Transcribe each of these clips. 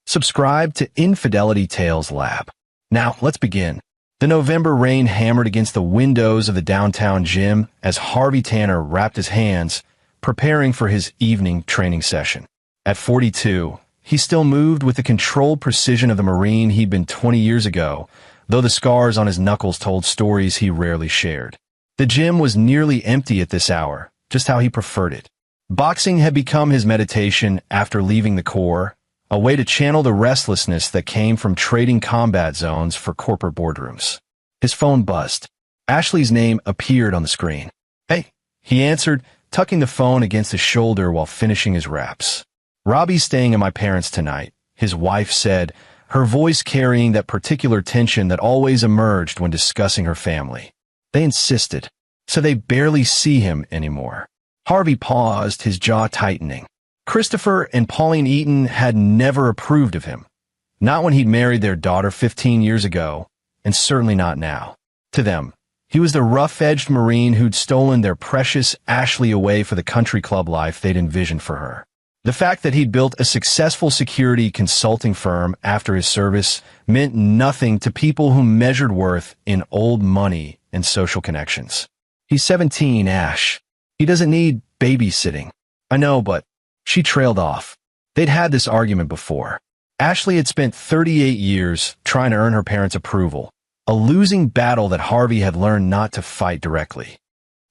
Subscribe to Infidelity Tales Lab. Now, let's begin. The November rain hammered against the windows of the downtown gym as Harvey Tanner wrapped his hands, preparing for his evening training session. At 42, he still moved with the controlled precision of the Marine he'd been 20 years ago, though the scars on his knuckles told stories he rarely shared. The gym was nearly empty at this hour, just how he preferred it. Boxing had become his meditation after leaving the Corps, a way to channel the restlessness that came from trading combat zones for corporate boardrooms. His phone buzzed. Ashley's name appeared on the screen. "Hey," he answered, tucking the phone against his shoulder while finishing his wraps. "Robbie's staying at my parents' tonight," his wife said, her voice carrying that particular tension that always emerged when discussing her family. They insisted, so they barely see him anymore. Harvey paused, his jaw tightening. Christopher and Pauline Eaton had never approved of him. Not when he'd married their daughter 15 years ago, and certainly not now. To them, he was the rough-edged Marine who'd stolen their precious Ashley away for the country club life they'd envisioned for her. The fact that he'd built a successful security consulting firm after his service meant nothing to people who measured worth in old money and social connections. "He's 17, Ash. He doesn't need babysitting." "I know, but..." She trailed off. They'd had this argument before. Ashley had spent 38 years trying to earn her parents' approval, a losing battle that Harvey had learned not to fight directly.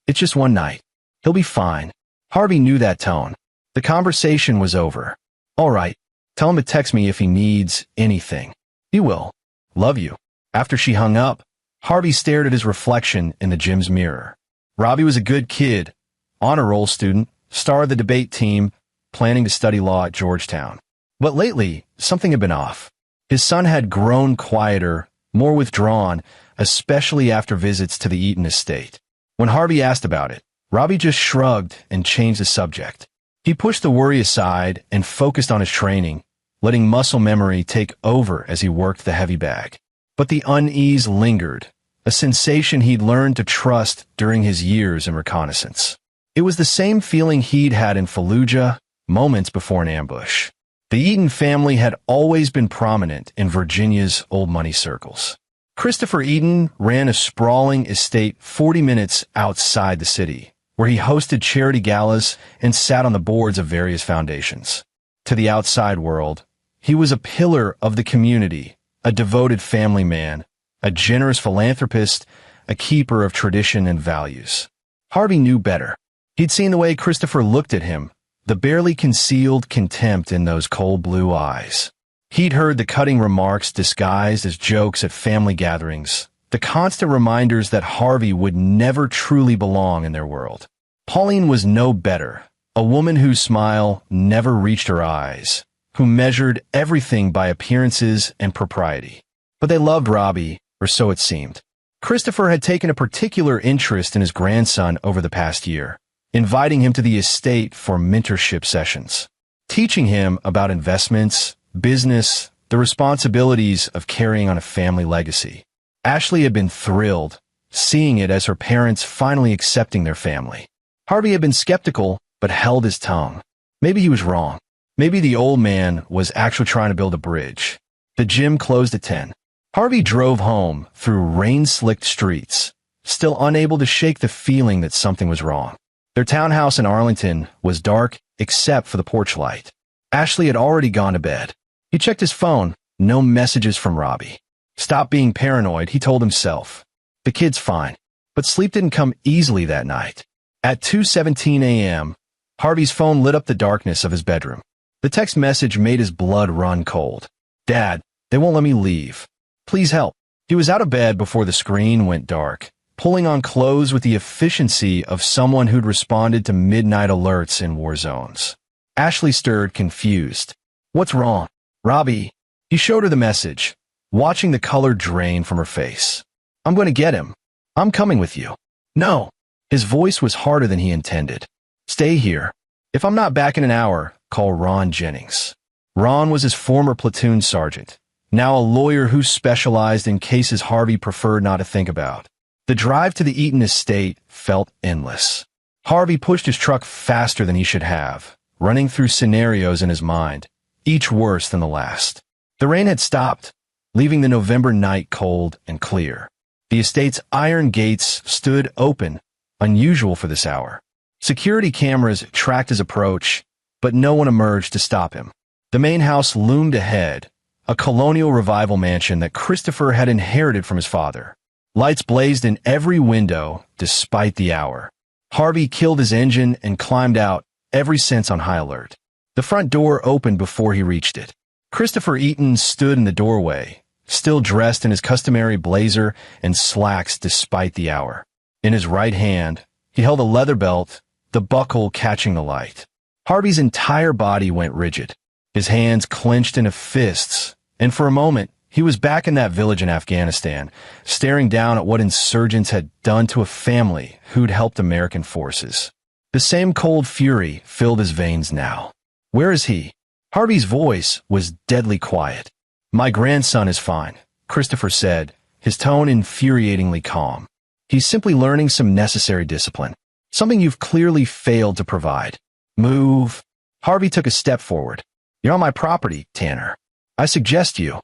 "It's just one night. He'll be fine." Harvey knew that tone. The conversation was over. "All right, tell him to text me if he needs anything." "He will. Love you." After she hung up, Harvey stared at his reflection in the gym's mirror. Robbie was a good kid, honor roll student, star of the debate team, planning to study law at Georgetown. But lately, something had been off. His son had grown quieter, more withdrawn, especially after visits to the Eaton estate. When Harvey asked about it, Robbie just shrugged and changed the subject. He pushed the worry aside and focused on his training, letting muscle memory take over as he worked the heavy bag. But the unease lingered, a sensation he'd learned to trust during his years in reconnaissance. It was the same feeling he'd had in Fallujah, moments before an ambush. The Eaton family had always been prominent in Virginia's old money circles. Christopher Eaton ran a sprawling estate 40 minutes outside the city, where he hosted charity galas and sat on the boards of various foundations. To the outside world, he was a pillar of the community, a devoted family man, a generous philanthropist, a keeper of tradition and values. Harvey knew better. He'd seen the way Christopher looked at him, the barely concealed contempt in those cold blue eyes. He'd heard the cutting remarks disguised as jokes at family gatherings, the constant reminders that Harvey would never truly belong in their world. Pauline was no better, a woman whose smile never reached her eyes, who measured everything by appearances and propriety. But they loved Robbie, or so it seemed. Christopher had taken a particular interest in his grandson over the past year, inviting him to the estate for mentorship sessions, teaching him about investments, business, the responsibilities of carrying on a family legacy. Ashley had been thrilled, seeing it as her parents finally accepting their family. Harvey had been skeptical, but held his tongue. Maybe he was wrong. Maybe the old man was actually trying to build a bridge. The gym closed at 10. Harvey drove home through rain-slicked streets, still unable to shake the feeling that something was wrong. Their townhouse in Arlington was dark except for the porch light. Ashley had already gone to bed. He checked his phone, no messages from Robbie. Stop being paranoid, he told himself. The kid's fine. But sleep didn't come easily that night. At 2:17 a.m., Harvey's phone lit up the darkness of his bedroom. The text message made his blood run cold. "Dad, they won't let me leave. Please help." He was out of bed before the screen went dark, pulling on clothes with the efficiency of someone who'd responded to midnight alerts in war zones. Ashley stirred, confused. "What's wrong?" "Robbie." He showed her the message, watching the color drain from her face. "I'm going to get him. I'm coming with you." "No." His voice was harder than he intended. "Stay here. If I'm not back in an hour, call Ron Jennings." Ron was his former platoon sergeant, now a lawyer who specialized in cases Harvey preferred not to think about. The drive to the Eaton estate felt endless. Harvey pushed his truck faster than he should have, running through scenarios in his mind, each worse than the last. The rain had stopped, leaving the November night cold and clear. The estate's iron gates stood open, unusual for this hour. Security cameras tracked his approach, but no one emerged to stop him. The main house loomed ahead, a colonial revival mansion that Christopher had inherited from his father. Lights blazed in every window, despite the hour. Harvey killed his engine and climbed out, every sense on high alert. The front door opened before he reached it. Christopher Eaton stood in the doorway, still dressed in his customary blazer and slacks despite the hour. In his right hand, he held a leather belt, the buckle catching the light. Harvey's entire body went rigid. His hands clenched into fists, and for a moment, he was back in that village in Afghanistan, staring down at what insurgents had done to a family who'd helped American forces. The same cold fury filled his veins now. Where is he? Harvey's voice was deadly quiet. My grandson is fine, Christopher said, his tone infuriatingly calm. He's simply learning some necessary discipline, something you've clearly failed to provide. Move. Harvey took a step forward. You're on my property, Tanner. I suggest you.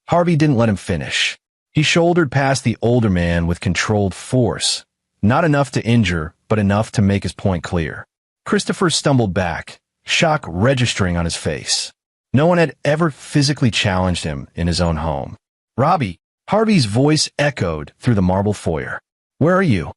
Harvey didn't let him finish. He shouldered past the older man with controlled force, not enough to injure, but enough to make his point clear. Christopher stumbled back, shock registering on his face. No one had ever physically challenged him in his own home. Robbie, Harvey's voice echoed through the marble foyer. Where are you?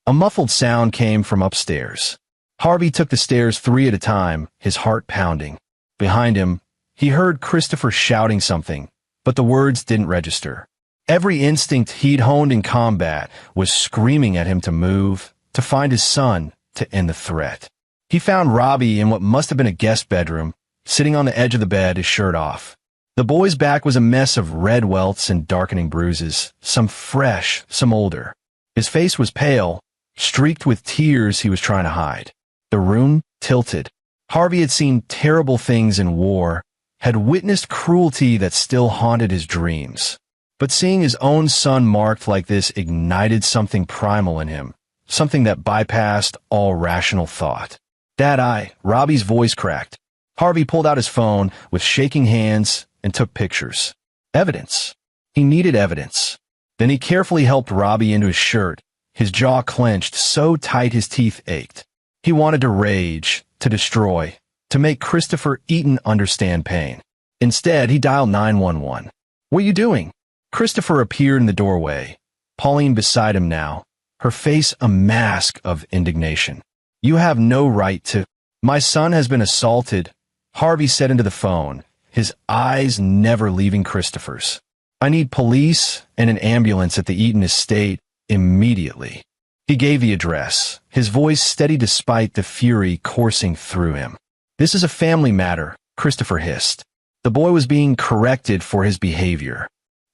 A muffled sound came from upstairs. Harvey took the stairs 3 at a time, his heart pounding. Behind him, he heard Christopher shouting something, but the words didn't register. Every instinct he'd honed in combat was screaming at him to move, to find his son, to end the threat. He found Robbie in what must have been a guest bedroom, sitting on the edge of the bed, his shirt off. The boy's back was a mess of red welts and darkening bruises, some fresh, some older. His face was pale, streaked with tears he was trying to hide. The room tilted. Harvey had seen terrible things in war, had witnessed cruelty that still haunted his dreams. But seeing his own son marked like this ignited something primal in him, something that bypassed all rational thought. Dad, Robbie's voice cracked. Harvey pulled out his phone with shaking hands and took pictures. Evidence. He needed evidence. Then he carefully helped Robbie into his shirt, his jaw clenched so tight his teeth ached. He wanted to rage, to destroy, to make Christopher Eaton understand pain. Instead, he dialed 911. What are you doing? Christopher appeared in the doorway, Pauline beside him now, her face a mask of indignation. You have no right to... My son has been assaulted, Harvey said into the phone, his eyes never leaving Christopher's. I need police and an ambulance at the Eaton estate immediately. He gave the address, his voice steady despite the fury coursing through him. This is a family matter, Christopher hissed. The boy was being corrected for his behavior.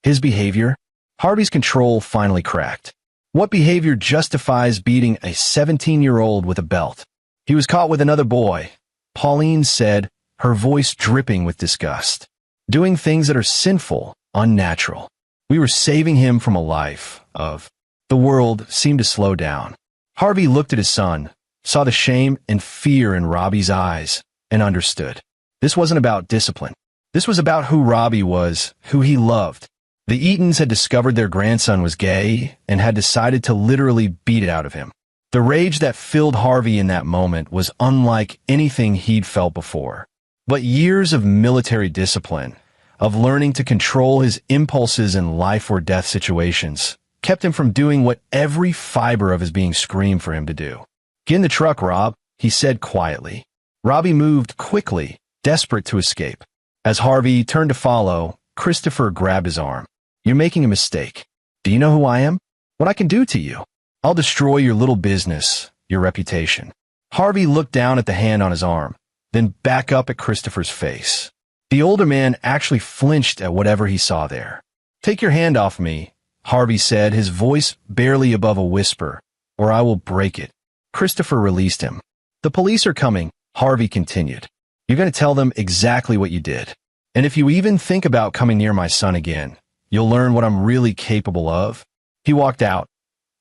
His behavior? Harvey's control finally cracked. What behavior justifies beating a 17-year-old with a belt? He was caught with another boy, Pauline said, her voice dripping with disgust. Doing things that are sinful, unnatural. We were saving him from a life of... The world seemed to slow down. Harvey looked at his son, saw the shame and fear in Robbie's eyes, and understood. This wasn't about discipline. This was about who Robbie was, who he loved. The Eatons had discovered their grandson was gay and had decided to literally beat it out of him. The rage that filled Harvey in that moment was unlike anything he'd felt before. But years of military discipline, of learning to control his impulses in life or death situations, kept him from doing what every fiber of his being screamed for him to do. Get in the truck, Rob, he said quietly. Robbie moved quickly, desperate to escape. As Harvey turned to follow, Christopher grabbed his arm. You're making a mistake. Do you know who I am? What I can do to you? I'll destroy your little business, your reputation. Harvey looked down at the hand on his arm, then back up at Christopher's face. The older man actually flinched at whatever he saw there. Take your hand off me, Harvey said, his voice barely above a whisper, or I will break it. Christopher released him. The police are coming, Harvey continued. You're going to tell them exactly what you did. And if you even think about coming near my son again, you'll learn what I'm really capable of. He walked out,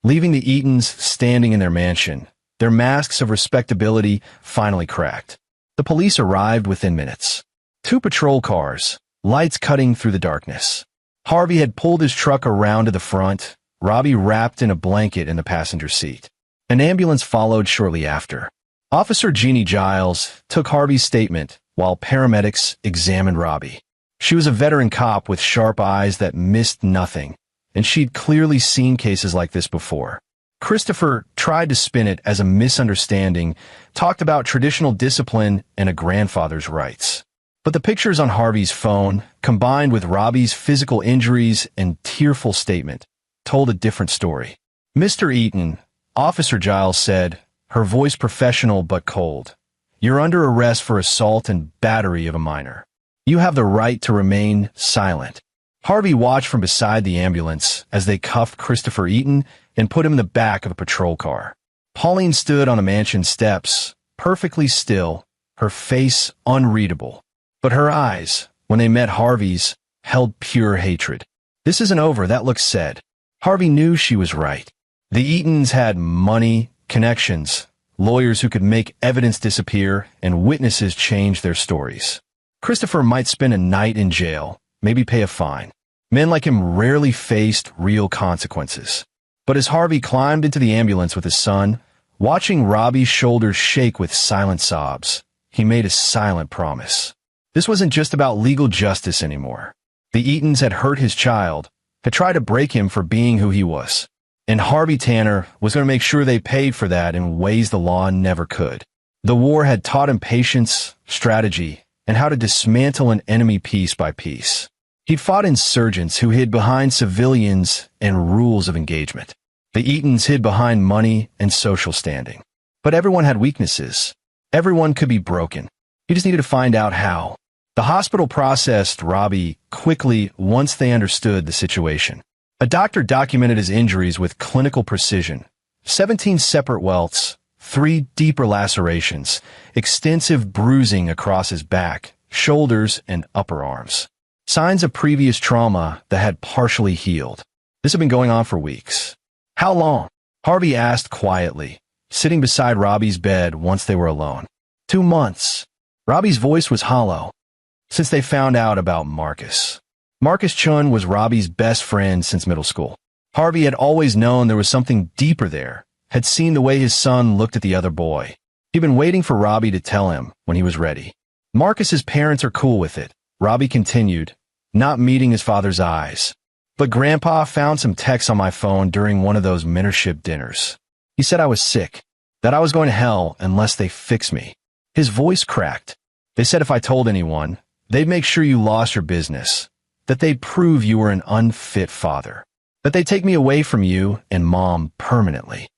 leaving the Eatons standing in their mansion, their masks of respectability finally cracked. The police arrived within minutes. 2 patrol cars, lights cutting through the darkness. Harvey had pulled his truck around to the front, Robbie wrapped in a blanket in the passenger seat. An ambulance followed shortly after. Officer Jeannie Giles took Harvey's statement while paramedics examined Robbie. She was a veteran cop with sharp eyes that missed nothing, and she'd clearly seen cases like this before. Christopher tried to spin it as a misunderstanding, talked about traditional discipline and a grandfather's rights. But the pictures on Harvey's phone, combined with Robbie's physical injuries and tearful statement, told a different story. "Mr. Eaton," Officer Giles said, her voice professional but cold, "you're under arrest for assault and battery of a minor. You have the right to remain silent." Harvey watched from beside the ambulance as they cuffed Christopher Eaton and put him in the back of a patrol car. Pauline stood on the mansion steps, perfectly still, her face unreadable. But her eyes, when they met Harvey's, held pure hatred. "This isn't over," that look said. Harvey knew she was right. The Eatons had money, connections, lawyers who could make evidence disappear, and witnesses change their stories. Christopher might spend a night in jail, maybe pay a fine. Men like him rarely faced real consequences. But as Harvey climbed into the ambulance with his son, watching Robbie's shoulders shake with silent sobs, he made a silent promise. This wasn't just about legal justice anymore. The Eatons had hurt his child, had tried to break him for being who he was. And Harvey Tanner was going to make sure they paid for that in ways the law never could. The war had taught him patience, strategy, and how to dismantle an enemy piece by piece. He'd fought insurgents who hid behind civilians and rules of engagement. The Eatons hid behind money and social standing. But everyone had weaknesses. Everyone could be broken. He just needed to find out how. The hospital processed Robbie quickly once they understood the situation. A doctor documented his injuries with clinical precision. 17 separate welts, 3 deeper lacerations, extensive bruising across his back, shoulders, and upper arms. Signs of previous trauma that had partially healed. This had been going on for weeks. "How long?" Harvey asked quietly, sitting beside Robbie's bed once they were alone. 2 months. Robbie's voice was hollow. "Since they found out about Marcus." Marcus Chun was Robbie's best friend since middle school. Harvey had always known there was something deeper there, had seen the way his son looked at the other boy. He'd been waiting for Robbie to tell him when he was ready. "Marcus's parents are cool with it," Robbie continued, not meeting his father's eyes. "But Grandpa found some texts on my phone during one of those mentorship dinners. He said I was sick, that I was going to hell unless they fix me." His voice cracked. "They said if I told anyone, they'd make sure you lost your business, that they'd prove you were an unfit father, that they'd take me away from you and Mom permanently."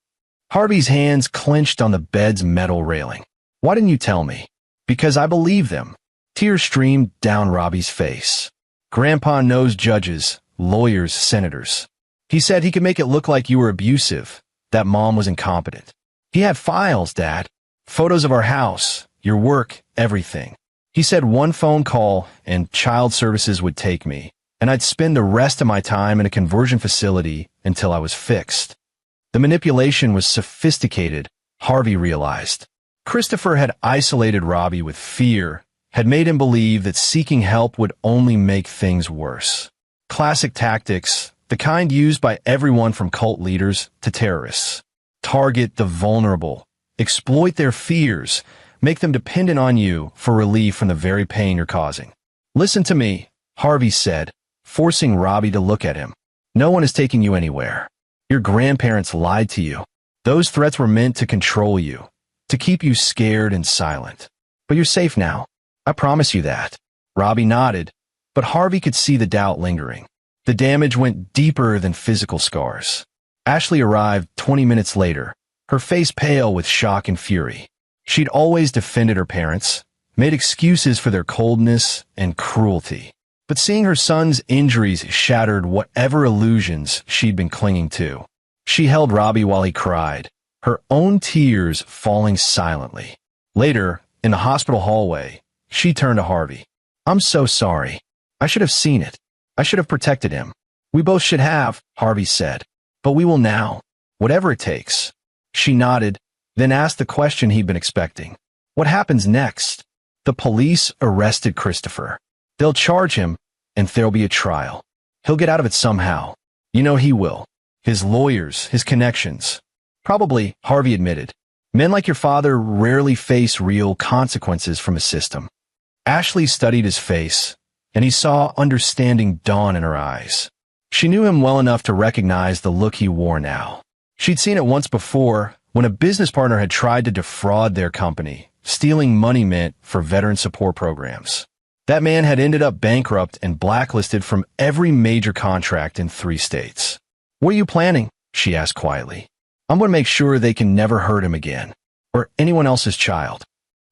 Harvey's hands clenched on the bed's metal railing. "Why didn't you tell me?" "Because I believe them." Tears streamed down Robbie's face. "Grandpa knows judges, lawyers, senators. He said he could make it look like you were abusive, that Mom was incompetent. He had files, Dad. Photos of our house, your work, everything. He said one phone call and child services would take me, and I'd spend the rest of my time in a conversion facility until I was fixed." The manipulation was sophisticated, Harvey realized. Christopher had isolated Robbie with fear, had made him believe that seeking help would only make things worse. Classic tactics, the kind used by everyone from cult leaders to terrorists. Target the vulnerable, exploit their fears, make them dependent on you for relief from the very pain you're causing. "Listen to me," Harvey said, forcing Robbie to look at him. "No one is taking you anywhere. Your grandparents lied to you. Those threats were meant to control you, to keep you scared and silent. But you're safe now. I promise you that." Robbie nodded, but Harvey could see the doubt lingering. The damage went deeper than physical scars. Ashley arrived 20 minutes later, her face pale with shock and fury. She'd always defended her parents, made excuses for their coldness and cruelty. But seeing her son's injuries shattered whatever illusions she'd been clinging to. She held Robbie while he cried, her own tears falling silently. Later, in the hospital hallway, she turned to Harvey. "I'm so sorry. I should have seen it. I should have protected him. We both should have," Harvey said. "But we will now, whatever it takes." She nodded, then asked the question he'd been expecting. "What happens next?" "The police arrested Christopher. They'll charge him, and there'll be a trial. He'll get out of it somehow. You know he will. His lawyers, his connections. Probably, Harvey admitted. Men like your father rarely face real consequences from a system. Ashley studied his face, and he saw understanding dawn in her eyes. She knew him well enough to recognize the look he wore now. She'd seen it once before when a business partner had tried to defraud their company, stealing money meant for veteran support programs. That man had ended up bankrupt and blacklisted from every major contract in 3 states. "What are you planning?" she asked quietly. "I'm going to make sure they can never hurt him again, or anyone else's child."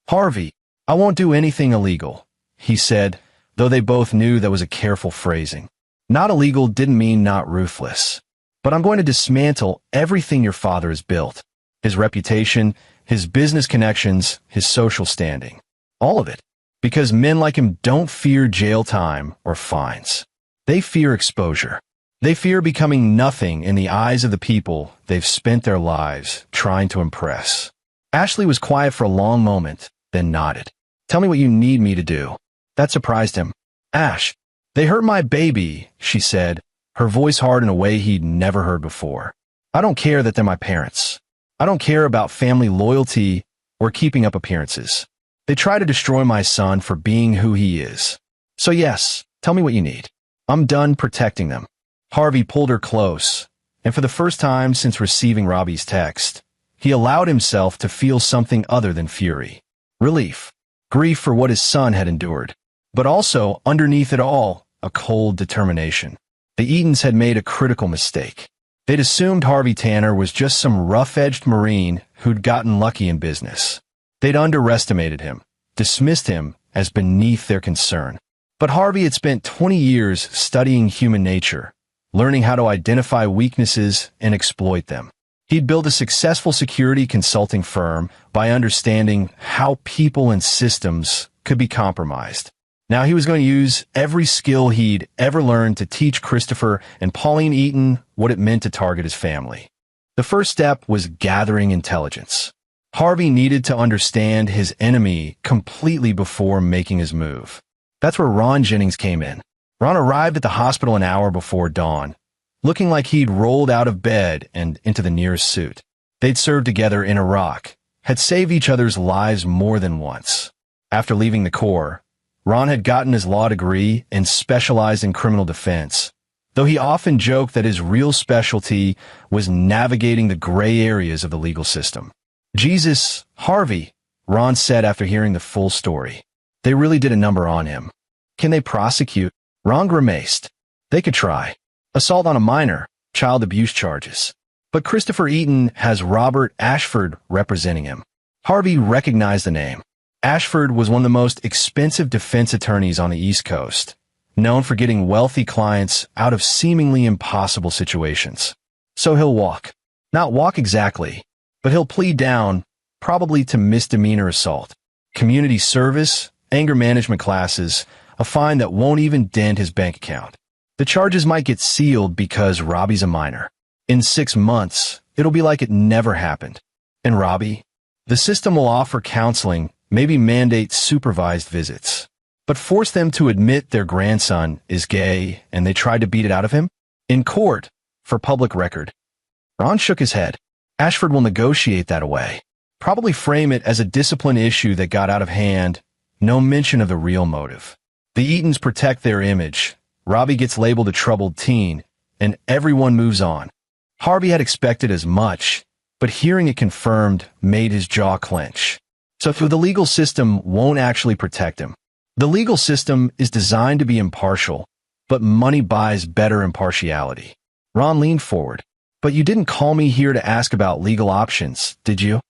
"Harvey, I won't do anything illegal," he said, though they both knew that was a careful phrasing. Not illegal didn't mean not ruthless. "But I'm going to dismantle everything your father has built. His reputation, his business connections, his social standing. All of it. Because men like him don't fear jail time or fines. They fear exposure. They fear becoming nothing in the eyes of the people they've spent their lives trying to impress." Ashley was quiet for a long moment, then nodded. "Tell me what you need me to do." That surprised him. "Ash, they hurt my baby," she said, her voice hard in a way he'd never heard before. "I don't care that they're my parents. I don't care about family loyalty or keeping up appearances. They try to destroy my son for being who he is. So yes, tell me what you need. I'm done protecting them." Harvey pulled her close, and for the first time since receiving Robbie's text, he allowed himself to feel something other than fury. Relief. Grief for what his son had endured. But also, underneath it all, a cold determination. The Eatons had made a critical mistake. They'd assumed Harvey Tanner was just some rough-edged Marine who'd gotten lucky in business. They'd underestimated him, dismissed him as beneath their concern. But Harvey had spent 20 years studying human nature, learning how to identify weaknesses and exploit them. He'd built a successful security consulting firm by understanding how people and systems could be compromised. Now he was going to use every skill he'd ever learned to teach Christopher and Pauline Eaton what it meant to target his family. The first step was gathering intelligence. Harvey needed to understand his enemy completely before making his move. That's where Ron Jennings came in. Ron arrived at the hospital an hour before dawn, looking like he'd rolled out of bed and into the nearest suit. They'd served together in Iraq, had saved each other's lives more than once. After leaving the Corps, Ron had gotten his law degree and specialized in criminal defense, though he often joked that his real specialty was navigating the gray areas of the legal system. "Jesus, Harvey," Ron said after hearing the full story. "They really did a number on him. Can they prosecute?" Ron grimaced. "They could try. Assault on a minor, child abuse charges. But Christopher Eaton has Robert Ashford representing him." Harvey recognized the name. Ashford was one of the most expensive defense attorneys on the East Coast, known for getting wealthy clients out of seemingly impossible situations. So he'll walk. Not walk exactly, but he'll plead down, probably to misdemeanor assault, community service, anger management classes, a fine that won't even dent his bank account. The charges might get sealed because Robbie's a minor. In 6 months, it'll be like it never happened. And Robbie? The system will offer counseling, maybe mandate supervised visits, but force them to admit their grandson is gay and they tried to beat it out of him? In court, for public record. Ron shook his head. Ashford will negotiate that away. Probably frame it as a discipline issue that got out of hand, no mention of the real motive. The Eatons protect their image. Robbie gets labeled a troubled teen, and everyone moves on. Harvey had expected as much, but hearing it confirmed made his jaw clench. So the legal system won't actually protect him. The legal system is designed to be impartial, but money buys better impartiality. Ron leaned forward. "But you didn't call me here to ask about legal options, did you?"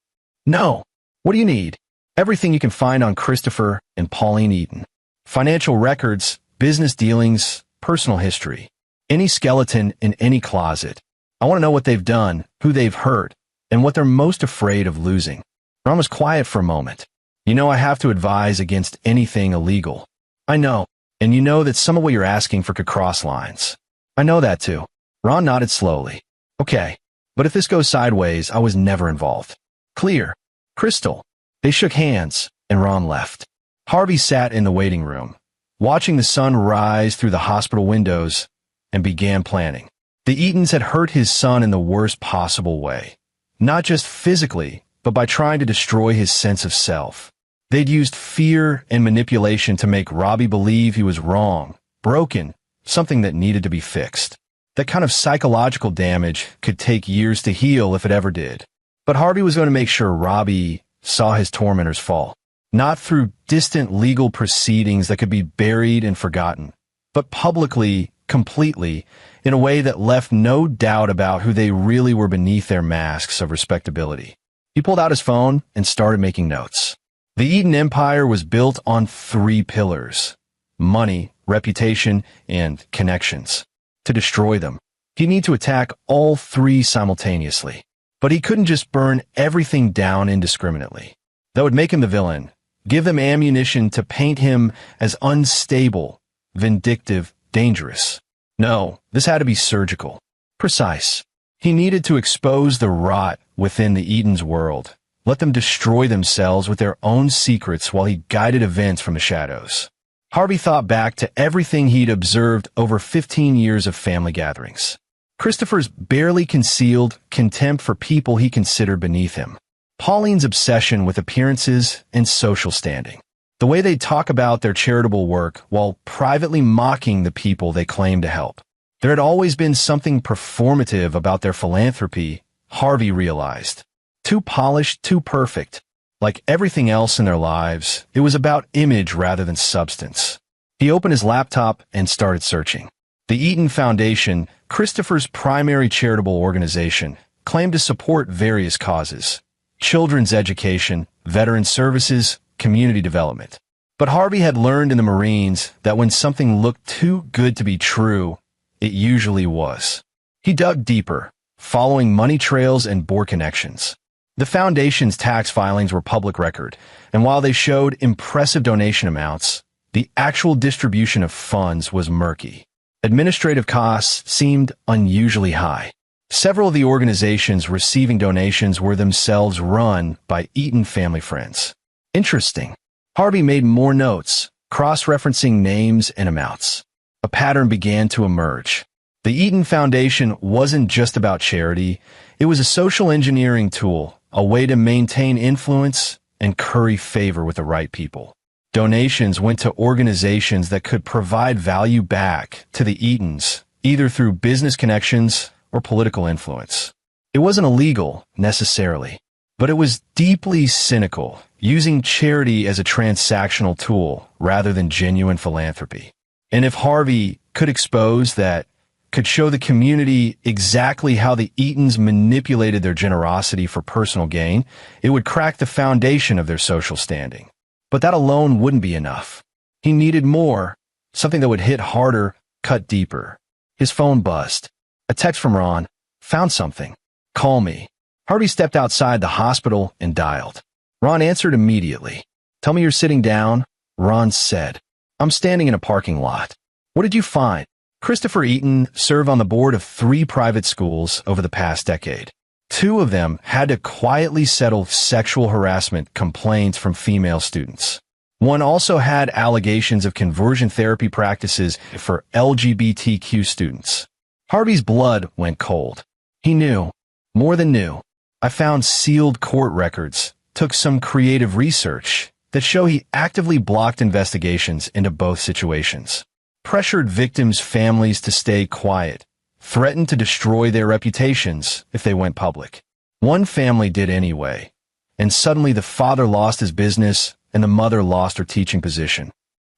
"No. What do you need?" "Everything you can find on Christopher and Pauline Eaton. Financial records, business dealings, personal history. Any skeleton in any closet. I want to know what they've done, who they've hurt, and what they're most afraid of losing." Ron was quiet for a moment. "You know I have to advise against anything illegal." "I know, and you know that some of what you're asking for could cross lines." "I know that too." Ron nodded slowly. "Okay, but if this goes sideways, I was never involved." "Clear. Crystal." They shook hands, and Ron left. Harvey sat in the waiting room, watching the sun rise through the hospital windows, and began planning. The Eatons had hurt his son in the worst possible way, not just physically, but by trying to destroy his sense of self. They'd used fear and manipulation to make Robbie believe he was wrong, broken, something that needed to be fixed. That kind of psychological damage could take years to heal if it ever did. But Harvey was going to make sure Robbie saw his tormentors fall. Not through distant legal proceedings that could be buried and forgotten, but publicly, completely, in a way that left no doubt about who they really were beneath their masks of respectability. He pulled out his phone and started making notes. The Eaton Empire was built on 3 pillars: money, reputation, and connections. To destroy them, he'd need to attack all 3 simultaneously. But he couldn't just burn everything down indiscriminately. That would make him the villain, give them ammunition to paint him as unstable, vindictive, dangerous. No, this had to be surgical, precise. He needed to expose the rot within the Eaton's world, let them destroy themselves with their own secrets while he guided events from the shadows. Harvey thought back to everything he'd observed over 15 years of family gatherings. Christopher's barely concealed contempt for people he considered beneath him. Pauline's obsession with appearances and social standing. The way they'd talk about their charitable work while privately mocking the people they claimed to help. There had always been something performative about their philanthropy, Harvey realized. Too polished, too perfect. Like everything else in their lives, it was about image rather than substance. He opened his laptop and started searching. The Eaton Foundation, Christopher's primary charitable organization, claimed to support various causes: children's education, veteran services, community development. But Harvey had learned in the Marines that when something looked too good to be true, it usually was. He dug deeper, following money trails and board connections. The foundation's tax filings were public record, and while they showed impressive donation amounts, the actual distribution of funds was murky. Administrative costs seemed unusually high. Several of the organizations receiving donations were themselves run by Eaton family friends. Interesting. Harvey made more notes, cross-referencing names and amounts. A pattern began to emerge. The Eaton Foundation wasn't just about charity, it was a social engineering tool, a way to maintain influence and curry favor with the right people. Donations went to organizations that could provide value back to the Eatons, either through business connections or political influence. It wasn't illegal, necessarily, but it was deeply cynical, using charity as a transactional tool rather than genuine philanthropy. And if Harvey could expose that, could show the community exactly how the Eatons manipulated their generosity for personal gain, it would crack the foundation of their social standing. But that alone wouldn't be enough. He needed more, something that would hit harder, cut deeper. His phone buzzed. A text from Ron. Found something. Call me. Harvey stepped outside the hospital and dialed. Ron answered immediately. Tell me you're sitting down, Ron said. I'm standing in a parking lot. What did you find? Christopher Eaton served on the board of 3 private schools over the past decade. 2 of them had to quietly settle sexual harassment complaints from female students. One also had allegations of conversion therapy practices for LGBTQ students. Harvey's blood went cold. He knew, more than knew. I found sealed court records, took some creative research that show he actively blocked investigations into both situations. Pressured victims' families to stay quiet, threatened to destroy their reputations if they went public. One family did anyway, and suddenly the father lost his business and the mother lost her teaching position.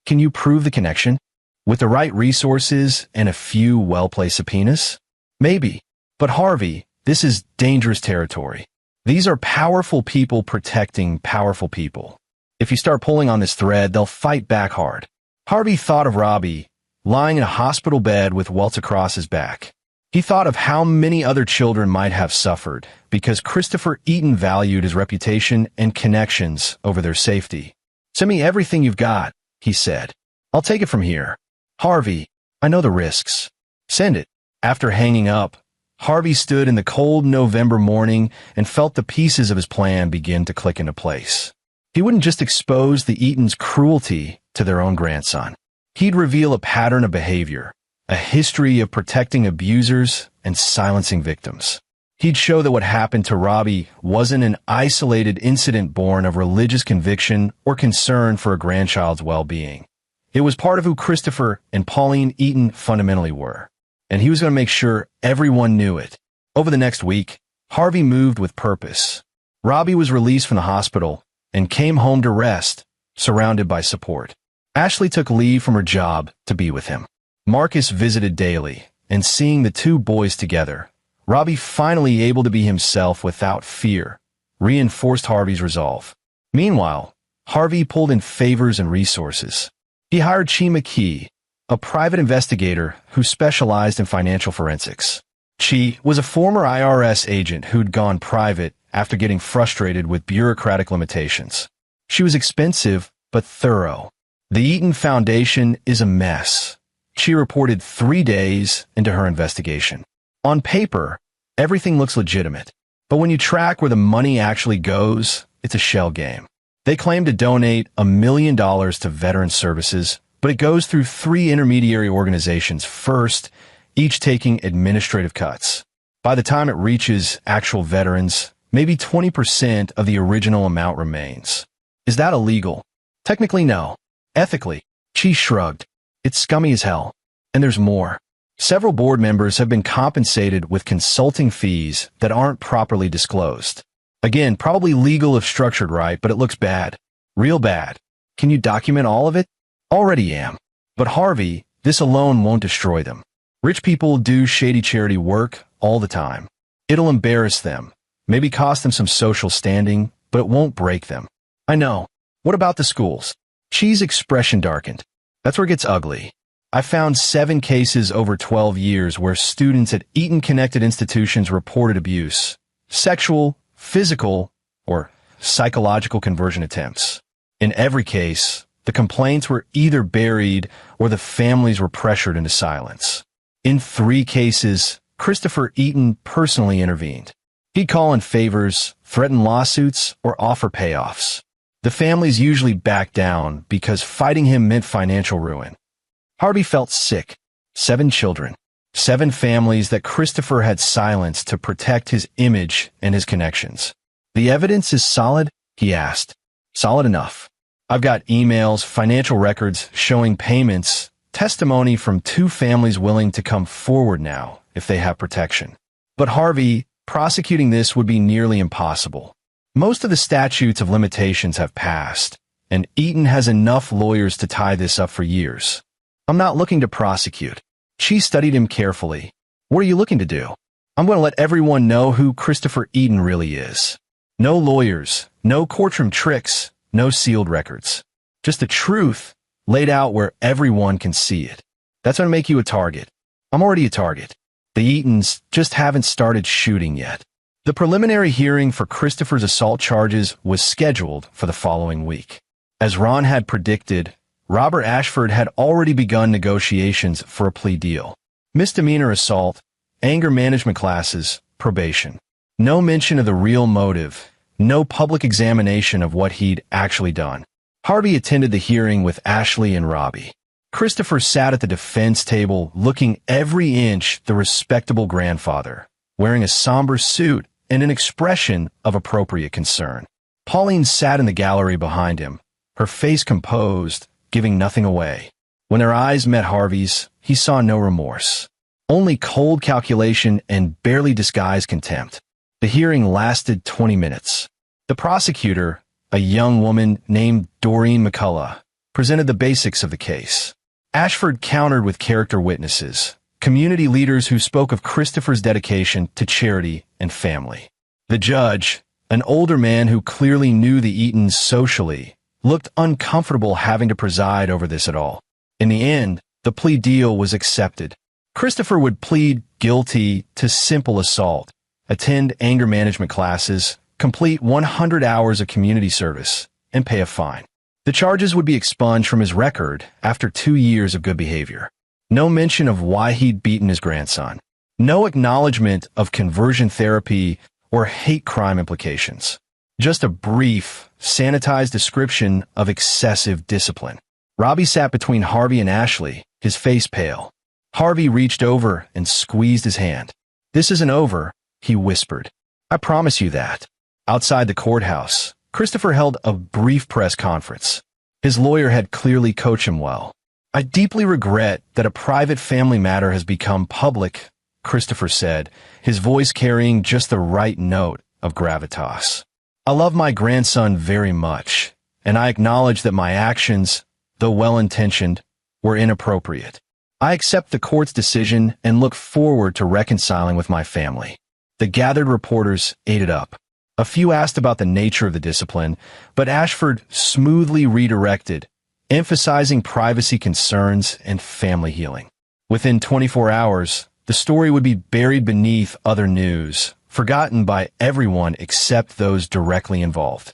Can you prove the connection? With the right resources and a few well-placed subpoenas? Maybe. But Harvey, this is dangerous territory. These are powerful people protecting powerful people. If you start pulling on this thread, they'll fight back hard. Harvey thought of Robbie, lying in a hospital bed with welts across his back. He thought of how many other children might have suffered because Christopher Eaton valued his reputation and connections over their safety. Send me everything you've got, he said. I'll take it from here. Harvey, I know the risks. Send it. After hanging up, Harvey stood in the cold November morning and felt the pieces of his plan begin to click into place. He wouldn't just expose the Eatons' cruelty to their own grandson. He'd reveal a pattern of behavior, a history of protecting abusers and silencing victims. He'd show that what happened to Robbie wasn't an isolated incident born of religious conviction or concern for a grandchild's well-being. It was part of who Christopher and Pauline Eaton fundamentally were, and he was going to make sure everyone knew it. Over the next week, Harvey moved with purpose. Robbie was released from the hospital and came home to rest, surrounded by support. Ashley took leave from her job to be with him. Marcus visited daily, and seeing the two boys together, Robbie, finally able to be himself without fear, reinforced Harvey's resolve. Meanwhile, Harvey pulled in favors and resources. He hired Chi McKee, a private investigator who specialized in financial forensics. Chi was a former IRS agent who'd gone private after getting frustrated with bureaucratic limitations. She was expensive but thorough. The Eaton Foundation is a mess. She reported 3 days into her investigation. On paper, everything looks legitimate, but when you track where the money actually goes, it's a shell game. They claim to donate $1 million to veteran services, but it goes through 3 intermediary organizations first, each taking administrative cuts. By the time it reaches actual veterans, maybe 20% of the original amount remains. Is that illegal? Technically, no. Ethically, Chi shrugged. It's scummy as hell. And there's more. Several board members have been compensated with consulting fees that aren't properly disclosed. Again, probably legal if structured right, but it looks bad. Real bad. Can you document all of it? Already am. But Harvey, this alone won't destroy them. Rich people do shady charity work all the time. It'll embarrass them, maybe cost them some social standing, but it won't break them. I know. What about the schools? Chi's expression darkened. That's where it gets ugly. I found 7 cases over 12 years where students at Eaton-connected institutions reported abuse, sexual, physical, or psychological conversion attempts. In every case, the complaints were either buried or the families were pressured into silence. In 3 cases, Christopher Eaton personally intervened. He'd call in favors, threaten lawsuits, or offer payoffs. The families usually backed down because fighting him meant financial ruin. Harvey felt sick. 7 children. 7 families that Christopher had silenced to protect his image and his connections. The evidence is solid? He asked. Solid enough. I've got emails, financial records showing payments, testimony from 2 families willing to come forward now if they have protection. But Harvey, prosecuting this would be nearly impossible. Most of the statutes of limitations have passed, and Eaton has enough lawyers to tie this up for years. I'm not looking to prosecute. She studied him carefully. What are you looking to do? I'm going to let everyone know who Christopher Eaton really is. No lawyers, no courtroom tricks, no sealed records. Just the truth laid out where everyone can see it. That's going to make you a target. I'm already a target. The Eatons just haven't started shooting yet. The preliminary hearing for Christopher's assault charges was scheduled for the following week. As Ron had predicted, Robert Ashford had already begun negotiations for a plea deal. Misdemeanor assault, anger management classes, probation. No mention of the real motive, no public examination of what he'd actually done. Harvey attended the hearing with Ashley and Robbie. Christopher sat at the defense table looking every inch the respectable grandfather, wearing a somber suit and an expression of appropriate concern. Pauline sat in the gallery behind him, her face composed, giving nothing away. When their eyes met Harvey's, he saw no remorse. Only cold calculation and barely disguised contempt. The hearing lasted 20 minutes. The prosecutor, a young woman named Doreen McCullough, presented the basics of the case. Ashford countered with character witnesses, community leaders who spoke of Christopher's dedication to charity and family. The judge, an older man who clearly knew the Eatons socially, looked uncomfortable having to preside over this at all. In the end, the plea deal was accepted. Christopher would plead guilty to simple assault, attend anger management classes, complete 100 hours of community service, and pay a fine. The charges would be expunged from his record after 2 years of good behavior. No mention of why he'd beaten his grandson. No acknowledgement of conversion therapy or hate crime implications. Just a brief, sanitized description of excessive discipline. Robbie sat between Harvey and Ashley, his face pale. Harvey reached over and squeezed his hand. "This isn't over," he whispered. "I promise you that." Outside the courthouse, Christopher held a brief press conference. His lawyer had clearly coached him well. "I deeply regret that a private family matter has become public," Christopher said, his voice carrying just the right note of gravitas. "I love my grandson very much, and I acknowledge that my actions, though well-intentioned, were inappropriate. I accept the court's decision and look forward to reconciling with my family." The gathered reporters ate it up. A few asked about the nature of the discipline, but Ashford smoothly redirected, emphasizing privacy concerns and family healing. Within 24 hours, the story would be buried beneath other news, forgotten by everyone except those directly involved.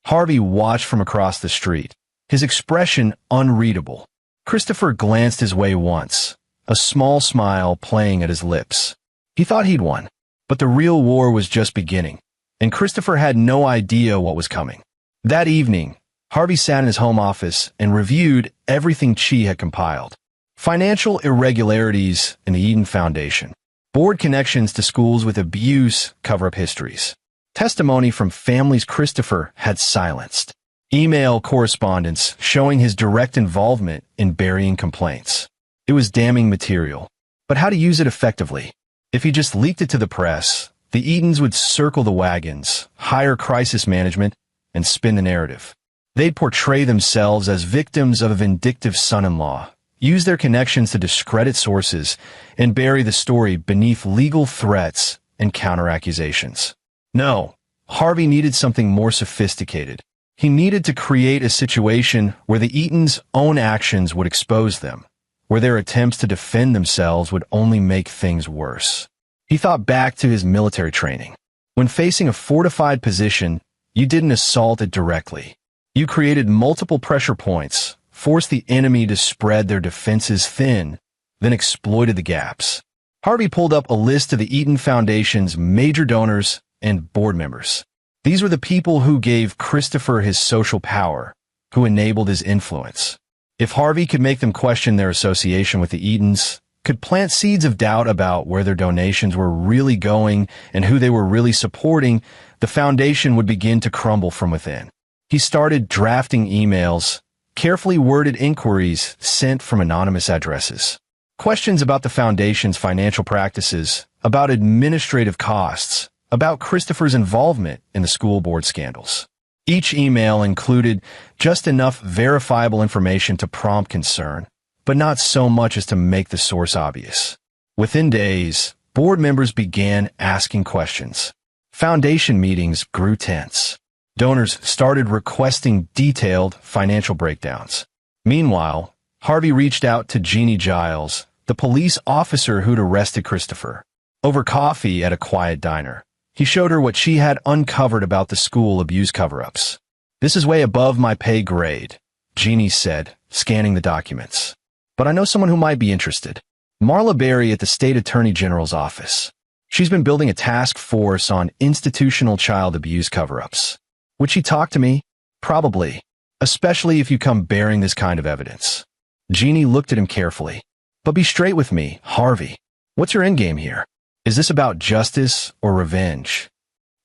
Harvey watched from across the street, his expression unreadable. Christopher glanced his way once, a small smile playing at his lips. He thought he'd won, but the real war was just beginning, and Christopher had no idea what was coming. That evening, Harvey sat in his home office and reviewed everything Chi had compiled. Financial irregularities in the Eden Foundation, board connections to schools with abuse cover-up histories, testimony from families Christopher had silenced, email correspondence showing his direct involvement in burying complaints. It was damning material, but how to use it effectively? If he just leaked it to the press, the Edens would circle the wagons, hire crisis management, and spin the narrative. They'd portray themselves as victims of a vindictive son-in-law, use their connections to discredit sources, and bury the story beneath legal threats and counter-accusations. No, Harvey needed something more sophisticated. He needed to create a situation where the Eatons' own actions would expose them, where their attempts to defend themselves would only make things worse. He thought back to his military training. When facing a fortified position, you didn't assault it directly. You created multiple pressure points, forced the enemy to spread their defenses thin, then exploited the gaps. Harvey pulled up a list of the Eden Foundation's major donors and board members. These were the people who gave Christopher his social power, who enabled his influence. If Harvey could make them question their association with the Edens, could plant seeds of doubt about where their donations were really going and who they were really supporting, the foundation would begin to crumble from within. He started drafting emails, carefully worded inquiries sent from anonymous addresses. Questions about the foundation's financial practices, about administrative costs, about Christopher's involvement in the school board scandals. Each email included just enough verifiable information to prompt concern, but not so much as to make the source obvious. Within days, board members began asking questions. Foundation meetings grew tense. Donors started requesting detailed financial breakdowns. Meanwhile, Harvey reached out to Jeannie Giles, the police officer who'd arrested Christopher. Over coffee at a quiet diner, he showed her what she had uncovered about the school abuse cover-ups. "This is way above my pay grade," Jeannie said, scanning the documents. "But I know someone who might be interested. Marla Berry at the State Attorney General's office. She's been building a task force on institutional child abuse cover-ups. Would she talk to me? Probably, especially if you come bearing this kind of evidence." Jeannie looked at him carefully. "But be straight with me, Harvey. What's your endgame here? Is this about justice or revenge?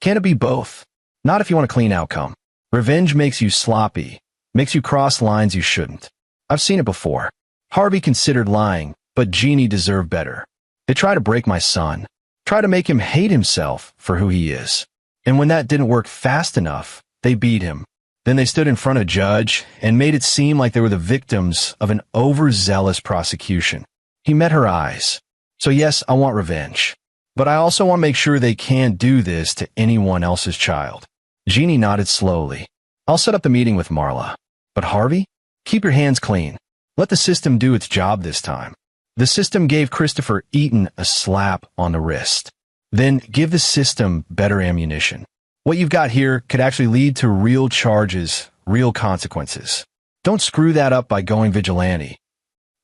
Can it be both? Not if you want a clean outcome. Revenge makes you sloppy, makes you cross lines you shouldn't. I've seen it before." Harvey considered lying, but Jeannie deserved better. "They try to break my son, try to make him hate himself for who he is. And when that didn't work fast enough, they beat him. Then they stood in front of a judge and made it seem like they were the victims of an overzealous prosecution." He met her eyes. "So yes, I want revenge. But I also want to make sure they can't do this to anyone else's child." Jeannie nodded slowly. "I'll set up the meeting with Marla. But Harvey, keep your hands clean. Let the system do its job this time." The system gave Christopher Eaton a slap on the wrist. Then give the system better ammunition. What you've got here could actually lead to real charges, real consequences. Don't screw that up by going vigilante.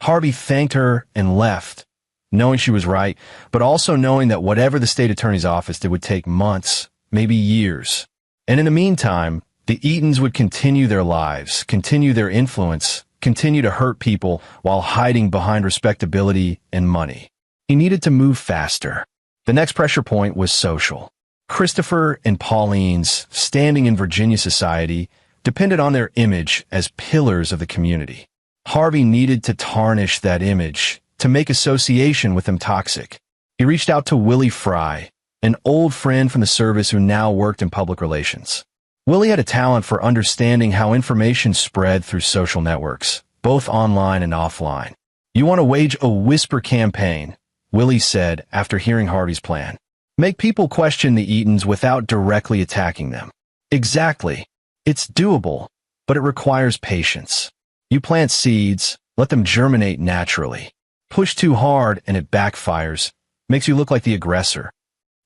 Harvey thanked her and left, knowing she was right, but also knowing that whatever the state attorney's office did would take months, maybe years. And in the meantime, the Eatons would continue their lives, continue their influence, continue to hurt people while hiding behind respectability and money. He needed to move faster. The next pressure point was social. Christopher and Pauline's standing in Virginia society depended on their image as pillars of the community. Harvey needed to tarnish that image to make association with them toxic. He reached out to Willie Fry, an old friend from the service who now worked in public relations. Willie had a talent for understanding how information spread through social networks, both online and offline. "You want to wage a whisper campaign," Willie said after hearing Harvey's plan. "Make people question the Eatons without directly attacking them." Exactly. It's doable, but it requires patience. You plant seeds, let them germinate naturally. Push too hard and it backfires, makes you look like the aggressor.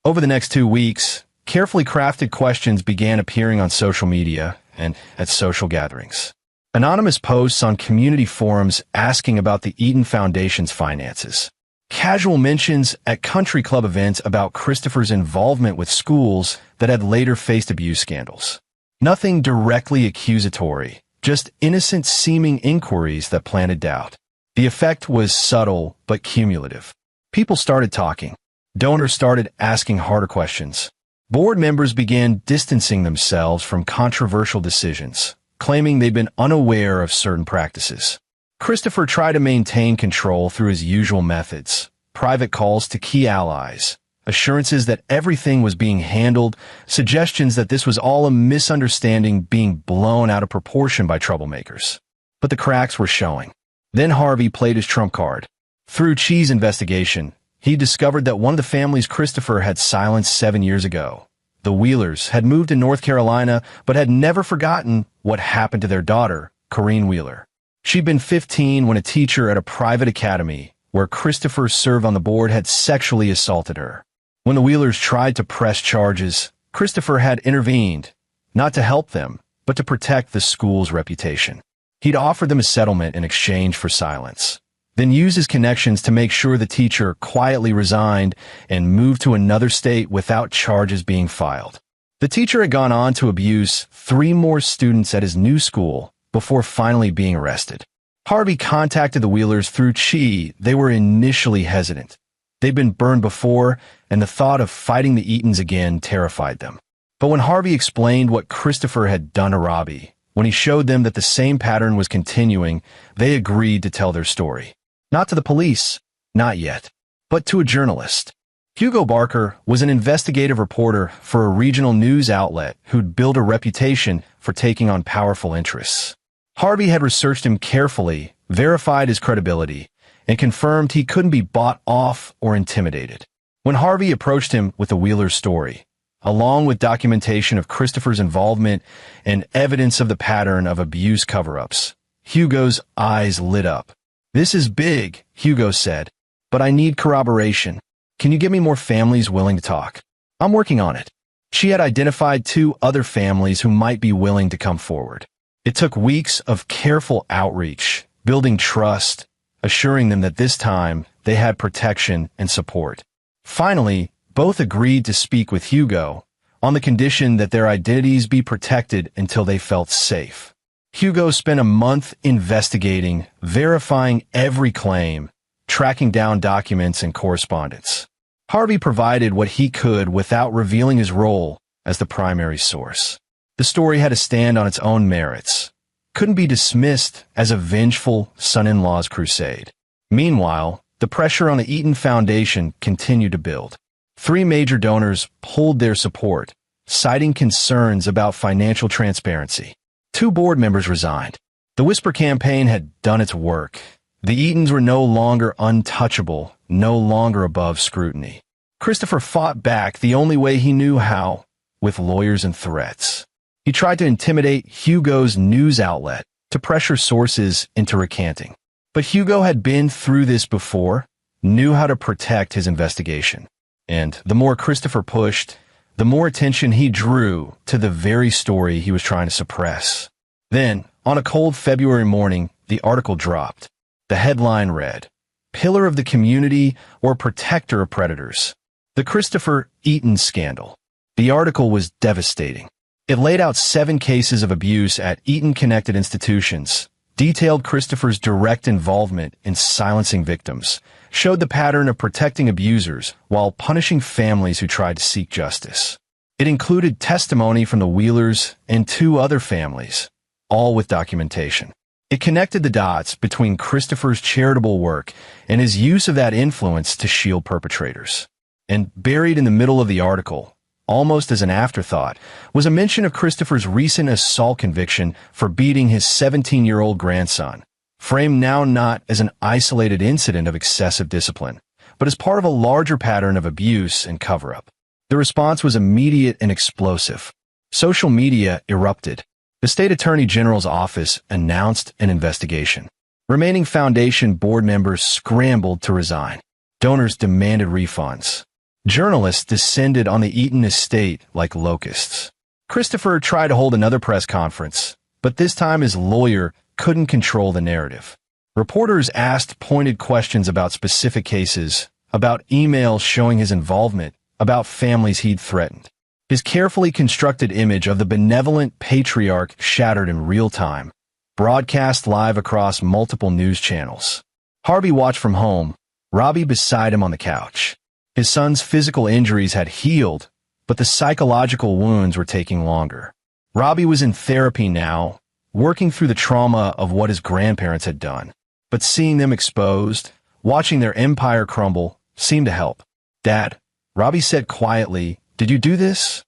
Over the next 2 weeks, carefully crafted questions began appearing on social media and at social gatherings. Anonymous posts on community forums asking about the Eaton Foundation's finances. Casual mentions at country club events about Christopher's involvement with schools that had later faced abuse scandals. Nothing directly accusatory, just innocent-seeming inquiries that planted doubt. The effect was subtle but cumulative. People started talking. Donors started asking harder questions. Board members began distancing themselves from controversial decisions, claiming they'd been unaware of certain practices. Christopher tried to maintain control through his usual methods: private calls to key allies, assurances that everything was being handled, suggestions that this was all a misunderstanding being blown out of proportion by troublemakers. But the cracks were showing. Then Harvey played his trump card. Through Chee's investigation, he discovered that one of the families Christopher had silenced 7 years ago, the Wheelers, had moved to North Carolina but had never forgotten what happened to their daughter, Corrine Wheeler. She'd been 15 when a teacher at a private academy where Christopher served on the board had sexually assaulted her. When the Wheelers tried to press charges, Christopher had intervened, not to help them, but to protect the school's reputation. He'd offered them a settlement in exchange for silence, then used his connections to make sure the teacher quietly resigned and moved to another state without charges being filed. The teacher had gone on to abuse 3 more students at his new school before finally being arrested. Harvey contacted the Wheelers through Chee. They were initially hesitant. They'd been burned before, and the thought of fighting the Eatons again terrified them. But when Harvey explained what Christopher had done to Robbie, when he showed them that the same pattern was continuing, they agreed to tell their story. Not to the police, not yet, but to a journalist. Hugo Barker was an investigative reporter for a regional news outlet who'd built a reputation for taking on powerful interests. Harvey had researched him carefully, verified his credibility, and confirmed he couldn't be bought off or intimidated. When Harvey approached him with the Wheeler's story, along with documentation of Christopher's involvement and evidence of the pattern of abuse cover-ups, Hugo's eyes lit up. "This is big," Hugo said, "but I need corroboration. Can you get me more families willing to talk?" "I'm working on it." She had identified 2 other families who might be willing to come forward. It took weeks of careful outreach, building trust, assuring them that this time they had protection and support. Finally, both agreed to speak with Hugo on the condition that their identities be protected until they felt safe. Hugo spent a month investigating, verifying every claim, tracking down documents and correspondence. Harvey provided what he could without revealing his role as the primary source. The story had to stand on its own merits, couldn't be dismissed as a vengeful son-in-law's crusade. Meanwhile, the pressure on the Eaton Foundation continued to build. 3 major donors pulled their support, citing concerns about financial transparency. 2 board members resigned. The Whisper campaign had done its work. The Eatons were no longer untouchable, no longer above scrutiny. Christopher fought back the only way he knew how, with lawyers and threats. He tried to intimidate Hugo's news outlet, to pressure sources into recanting. But Hugo had been through this before, knew how to protect his investigation. And the more Christopher pushed, the more attention he drew to the very story he was trying to suppress. Then, on a cold February morning, the article dropped. The headline read, "Pillar of the Community or Protector of Predators. The Christopher Eaton Scandal." The article was devastating. It laid out 7 cases of abuse at Eaton-connected institutions, detailed Christopher's direct involvement in silencing victims, showed the pattern of protecting abusers while punishing families who tried to seek justice. It included testimony from the Wheelers and 2 other families, all with documentation. It connected the dots between Christopher's charitable work and his use of that influence to shield perpetrators. And buried in the middle of the article, almost as an afterthought, was a mention of Christopher's recent assault conviction for beating his 17-year-old grandson, framed now not as an isolated incident of excessive discipline, but as part of a larger pattern of abuse and cover-up. The response was immediate and explosive. Social media erupted. The State Attorney General's office announced an investigation. Remaining foundation board members scrambled to resign. Donors demanded refunds. Journalists descended on the Eaton estate like locusts. Christopher tried to hold another press conference, but this time his lawyer couldn't control the narrative. Reporters asked pointed questions about specific cases, about emails showing his involvement, about families he'd threatened. His carefully constructed image of the benevolent patriarch shattered in real time, broadcast live across multiple news channels. Harvey watched from home, Robbie beside him on the couch. His son's physical injuries had healed, but the psychological wounds were taking longer. Robbie was in therapy now, working through the trauma of what his grandparents had done. But seeing them exposed, watching their empire crumble, seemed to help. "Dad," Robbie said quietly, "did you do this?"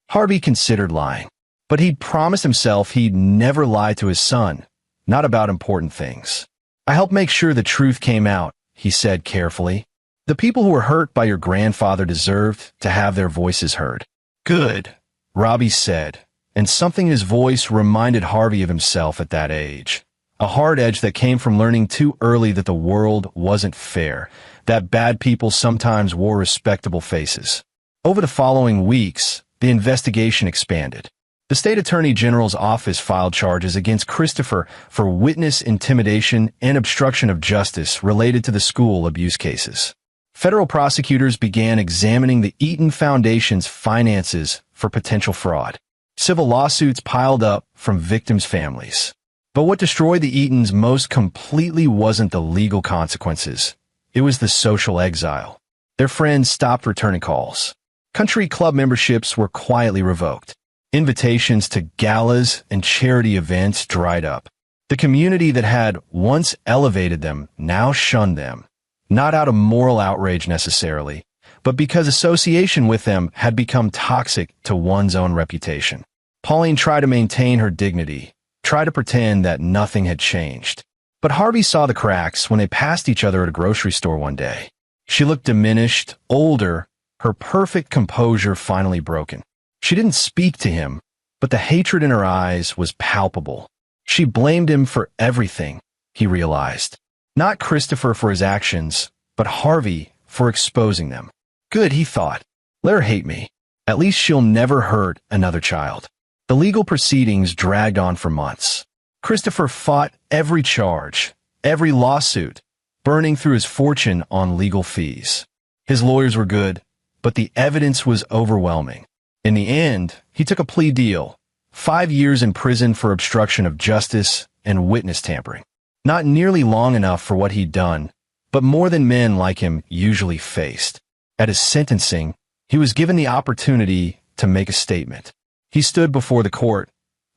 Harvey considered lying, but he'd promised himself he'd never lie to his son, not about important things. "I helped make sure the truth came out," he said carefully. "The people who were hurt by your grandfather deserved to have their voices heard." "Good," Robbie said, and something in his voice reminded Harvey of himself at that age. A hard edge that came from learning too early that the world wasn't fair, that bad people sometimes wore respectable faces. Over the following weeks, the investigation expanded. The State Attorney General's office filed charges against Christopher for witness intimidation and obstruction of justice related to the school abuse cases. Federal prosecutors began examining the Eaton Foundation's finances for potential fraud. Civil lawsuits piled up from victims' families. But what destroyed the Eatons most completely wasn't the legal consequences. It was the social exile. Their friends stopped returning calls. Country club memberships were quietly revoked. Invitations to galas and charity events dried up. The community that had once elevated them now shunned them, not out of moral outrage necessarily, but because association with them had become toxic to one's own reputation. Pauline tried to maintain her dignity, tried to pretend that nothing had changed. But Harvey saw the cracks when they passed each other at a grocery store one day. She looked diminished, older, her perfect composure finally broken. She didn't speak to him, but the hatred in her eyes was palpable. She blamed him for everything, he realized. Not Christopher for his actions, but Harvey for exposing them. Good, he thought. Let her hate me. At least she'll never hurt another child. The legal proceedings dragged on for months. Christopher fought every charge, every lawsuit, burning through his fortune on legal fees. His lawyers were good, but the evidence was overwhelming. In the end, he took a plea deal, 5 years in prison for obstruction of justice and witness tampering. Not nearly long enough for what he'd done, but more than men like him usually faced. At his sentencing, he was given the opportunity to make a statement. He stood before the court,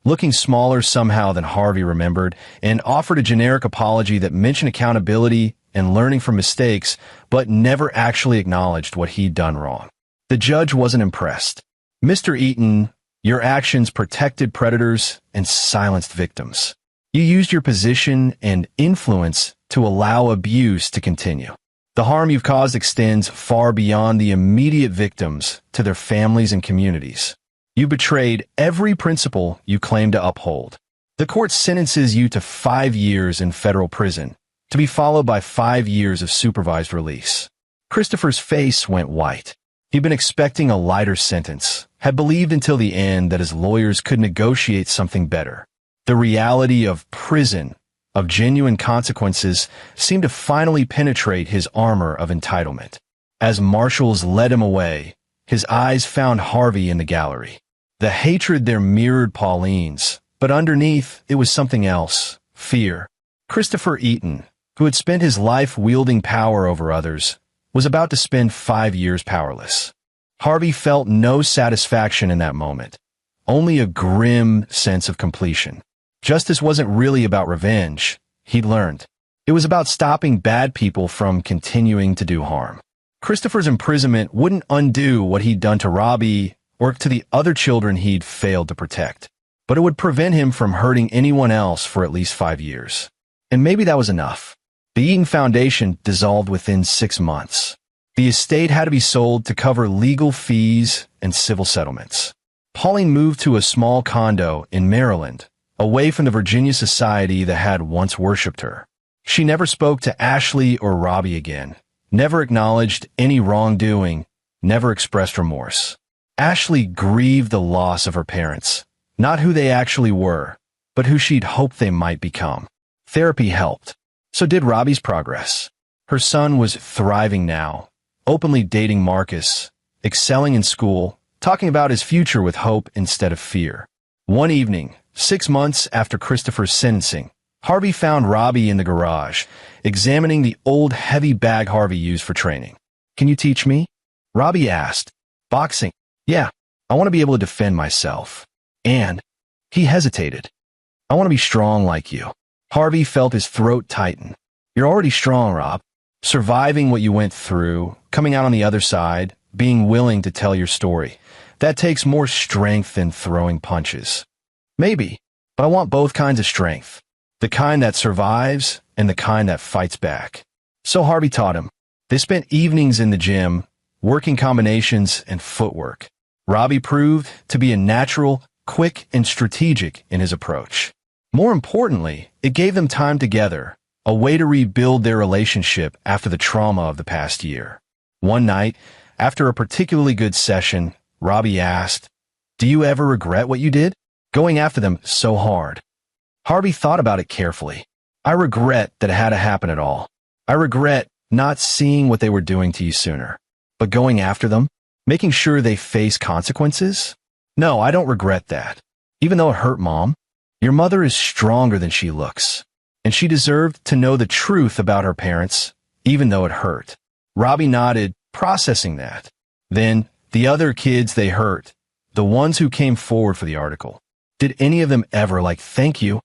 looking smaller somehow than Harvey remembered, and offered a generic apology that mentioned accountability and learning from mistakes, but never actually acknowledged what he'd done wrong. The judge wasn't impressed. "Mr. Eaton, your actions protected predators and silenced victims. You used your position and influence to allow abuse to continue. The harm you've caused extends far beyond the immediate victims to their families and communities. You betrayed every principle you claim to uphold. The court sentences you to 5 years in federal prison, to be followed by 5 years of supervised release." Christopher's face went white. He'd been expecting a lighter sentence, had believed until the end that his lawyers could negotiate something better. The reality of prison, of genuine consequences, seemed to finally penetrate his armor of entitlement. As marshals led him away, his eyes found Harvey in the gallery. The hatred there mirrored Pauline's, but underneath it was something else, fear. Christopher Eaton, who had spent his life wielding power over others, was about to spend 5 years powerless. Harvey felt no satisfaction in that moment, only a grim sense of completion. Justice wasn't really about revenge, he'd learned. It was about stopping bad people from continuing to do harm. Christopher's imprisonment wouldn't undo what he'd done to Robbie or to the other children he'd failed to protect, but it would prevent him from hurting anyone else for at least 5 years. And maybe that was enough. The Eaton Foundation dissolved within 6 months. The estate had to be sold to cover legal fees and civil settlements. Pauline moved to a small condo in Maryland, away from the Virginia society that had once worshipped her. She never spoke to Ashley or Robbie again, never acknowledged any wrongdoing, never expressed remorse. Ashley grieved the loss of her parents, not who they actually were, but who she'd hoped they might become. Therapy helped. So did Robbie's progress. Her son was thriving now, openly dating Marcus, excelling in school, talking about his future with hope instead of fear. One evening, 6 months after Christopher's sentencing, Harvey found Robbie in the garage, examining the old heavy bag Harvey used for training. "Can you teach me?" Robbie asked. "Boxing. Yeah, I want to be able to defend myself." And he hesitated. "I want to be strong like you." Harvey felt his throat tighten. "You're already strong, Rob. Surviving what you went through, coming out on the other side, being willing to tell your story. That takes more strength than throwing punches." "Maybe, but I want both kinds of strength. The kind that survives and the kind that fights back." So Harvey taught him. They spent evenings in the gym, working combinations and footwork. Robbie proved to be a natural, quick, and strategic in his approach. More importantly, it gave them time together, a way to rebuild their relationship after the trauma of the past year. One night, after a particularly good session, Robbie asked, "Do you ever regret what you did? Going after them so hard?" Harvey thought about it carefully. "I regret that it had to happen at all. I regret not seeing what they were doing to you sooner. But going after them, making sure they face consequences? No, I don't regret that. Even though it hurt, Mom. Your mother is stronger than she looks. And she deserved to know the truth about her parents, even though it hurt." Robbie nodded, processing that. Then, the other kids they hurt, the ones who came forward for the article. Did any of them ever thank you?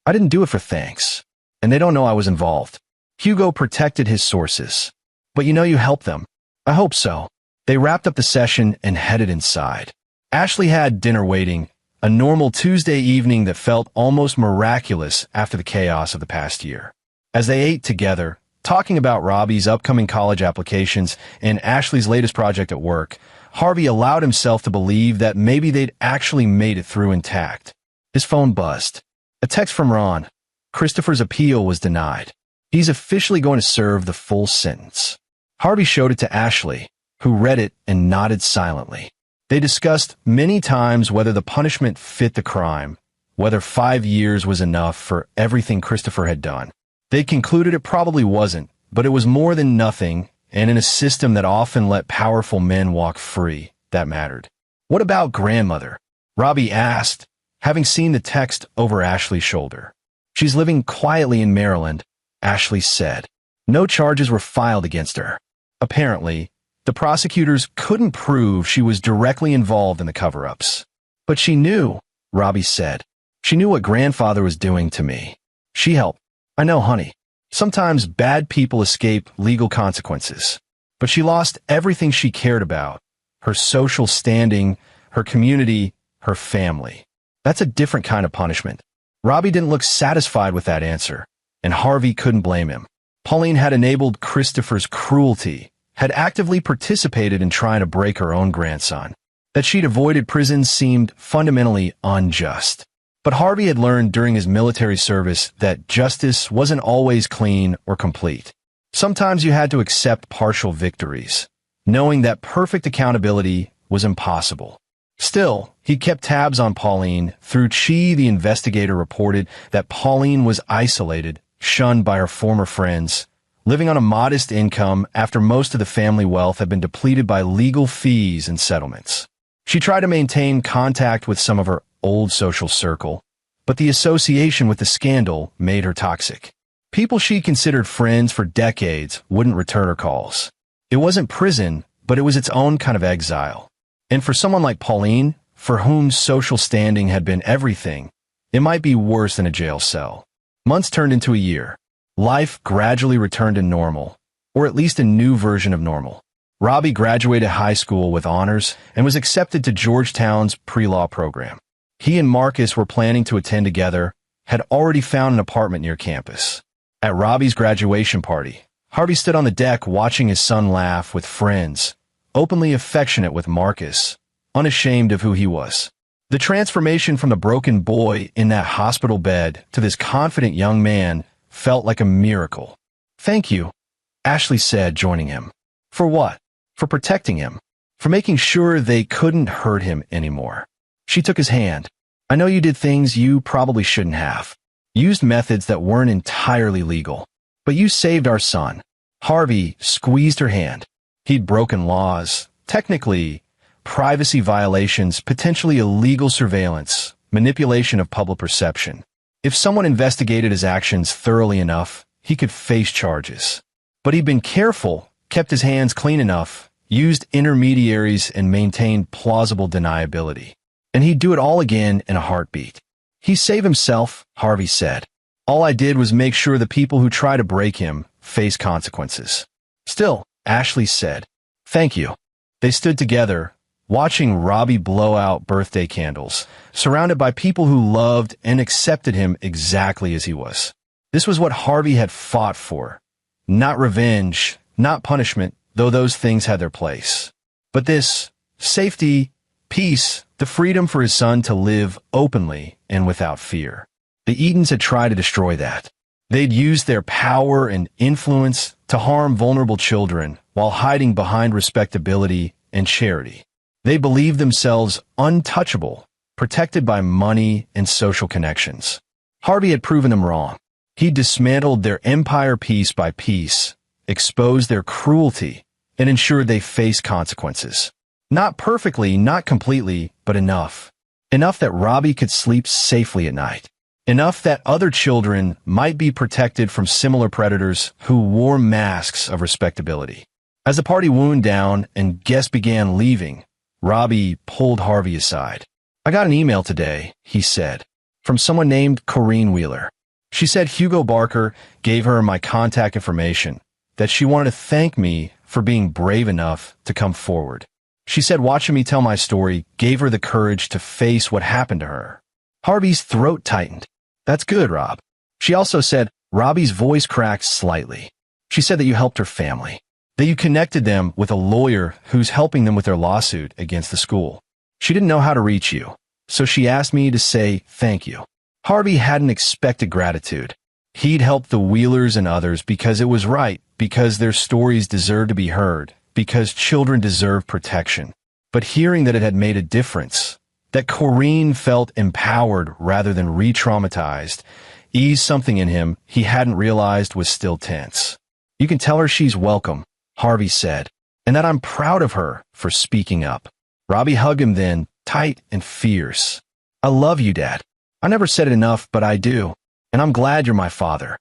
"I didn't do it for thanks. And they don't know I was involved." Hugo protected his sources. "But you helped them." "I hope so." They wrapped up the session and headed inside. Ashley had dinner waiting, a normal Tuesday evening that felt almost miraculous after the chaos of the past year. As they ate together, talking about Robbie's upcoming college applications and Ashley's latest project at work, Harvey allowed himself to believe that maybe they'd actually made it through intact. His phone buzzed. A text from Ron. Christopher's appeal was denied. He's officially going to serve the full sentence. Harvey showed it to Ashley, who read it and nodded silently. They discussed many times whether the punishment fit the crime, whether 5 years was enough for everything Christopher had done. They concluded it probably wasn't, but it was more than nothing, and in a system that often let powerful men walk free, that mattered. "What about grandmother?" Robbie asked, having seen the text over Ashley's shoulder. "She's living quietly in Maryland," Ashley said. No charges were filed against her. Apparently, the prosecutors couldn't prove she was directly involved in the cover-ups. "But she knew," Robbie said. "She knew what grandfather was doing to me. She helped. I know, honey. Sometimes bad people escape legal consequences. But she lost everything she cared about. Her social standing, her community, her family. That's a different kind of punishment." Robbie didn't look satisfied with that answer, and Harvey couldn't blame him. Pauline had enabled Christopher's cruelty, had actively participated in trying to break her own grandson. That she'd avoided prison seemed fundamentally unjust. But Harvey had learned during his military service that justice wasn't always clean or complete. Sometimes you had to accept partial victories, knowing that perfect accountability was impossible. Still, he kept tabs on Pauline. Through Chi, the investigator reported that Pauline was isolated, shunned by her former friends, living on a modest income after most of the family wealth had been depleted by legal fees and settlements. She tried to maintain contact with some of her old social circle, but the association with the scandal made her toxic. People she considered friends for decades wouldn't return her calls. It wasn't prison, but it was its own kind of exile. And for someone like Pauline, for whom social standing had been everything, it might be worse than a jail cell. Months turned into a year. Life gradually returned to normal, or at least a new version of normal. Robbie graduated high school with honors and was accepted to Georgetown's pre-law program. He and Marcus were planning to attend together, had already found an apartment near campus. At Robbie's graduation party, Harvey stood on the deck watching his son laugh with friends, openly affectionate with Marcus, unashamed of who he was. The transformation from the broken boy in that hospital bed to this confident young man felt like a miracle. "Thank you," Ashley said, joining him. "For what?" "For protecting him. For making sure they couldn't hurt him anymore." She took his hand. "I know you did things you probably shouldn't have. Used methods that weren't entirely legal. But you saved our son." Harvey squeezed her hand. He'd broken laws, technically, privacy violations, potentially illegal surveillance, manipulation of public perception. If someone investigated his actions thoroughly enough, he could face charges. But he'd been careful, kept his hands clean enough, used intermediaries, and maintained plausible deniability. And he'd do it all again in a heartbeat. "He saved himself," Harvey said. "All I did was make sure the people who try to break him face consequences." "Still," Ashley said. "Thank you." They stood together, watching Robbie blow out birthday candles, surrounded by people who loved and accepted him exactly as he was. This was what Harvey had fought for. Not revenge, not punishment, though those things had their place. But this, safety, peace, the freedom for his son to live openly and without fear. The Eatons had tried to destroy that. They'd used their power and influence to harm vulnerable children while hiding behind respectability and charity. They believed themselves untouchable, protected by money and social connections. Harvey had proven them wrong. He dismantled their empire piece by piece, exposed their cruelty, and ensured they faced consequences. Not perfectly, not completely, but enough. Enough that Robbie could sleep safely at night. Enough that other children might be protected from similar predators who wore masks of respectability. As the party wound down and guests began leaving, Robbie pulled Harvey aside. "I got an email today," he said, "from someone named Corrine Wheeler. She said Hugo Barker gave her my contact information, that she wanted to thank me for being brave enough to come forward. She said watching me tell my story gave her the courage to face what happened to her." Harvey's throat tightened. "That's good, Rob." She also said, Robbie's voice cracked slightly. "She said that you helped her family, that you connected them with a lawyer who's helping them with their lawsuit against the school. She didn't know how to reach you, so she asked me to say thank you." Harvey hadn't expected gratitude. He'd helped the Wheelers and others because it was right, because their stories deserved to be heard, because children deserve protection. But hearing that it had made a difference, that Corrine felt empowered rather than re-traumatized, eased something in him he hadn't realized was still tense. "You can tell her she's welcome," Harvey said, "and that I'm proud of her for speaking up." Robbie hugged him then, tight and fierce. "I love you, Dad. I never said it enough, but I do, and I'm glad you're my father."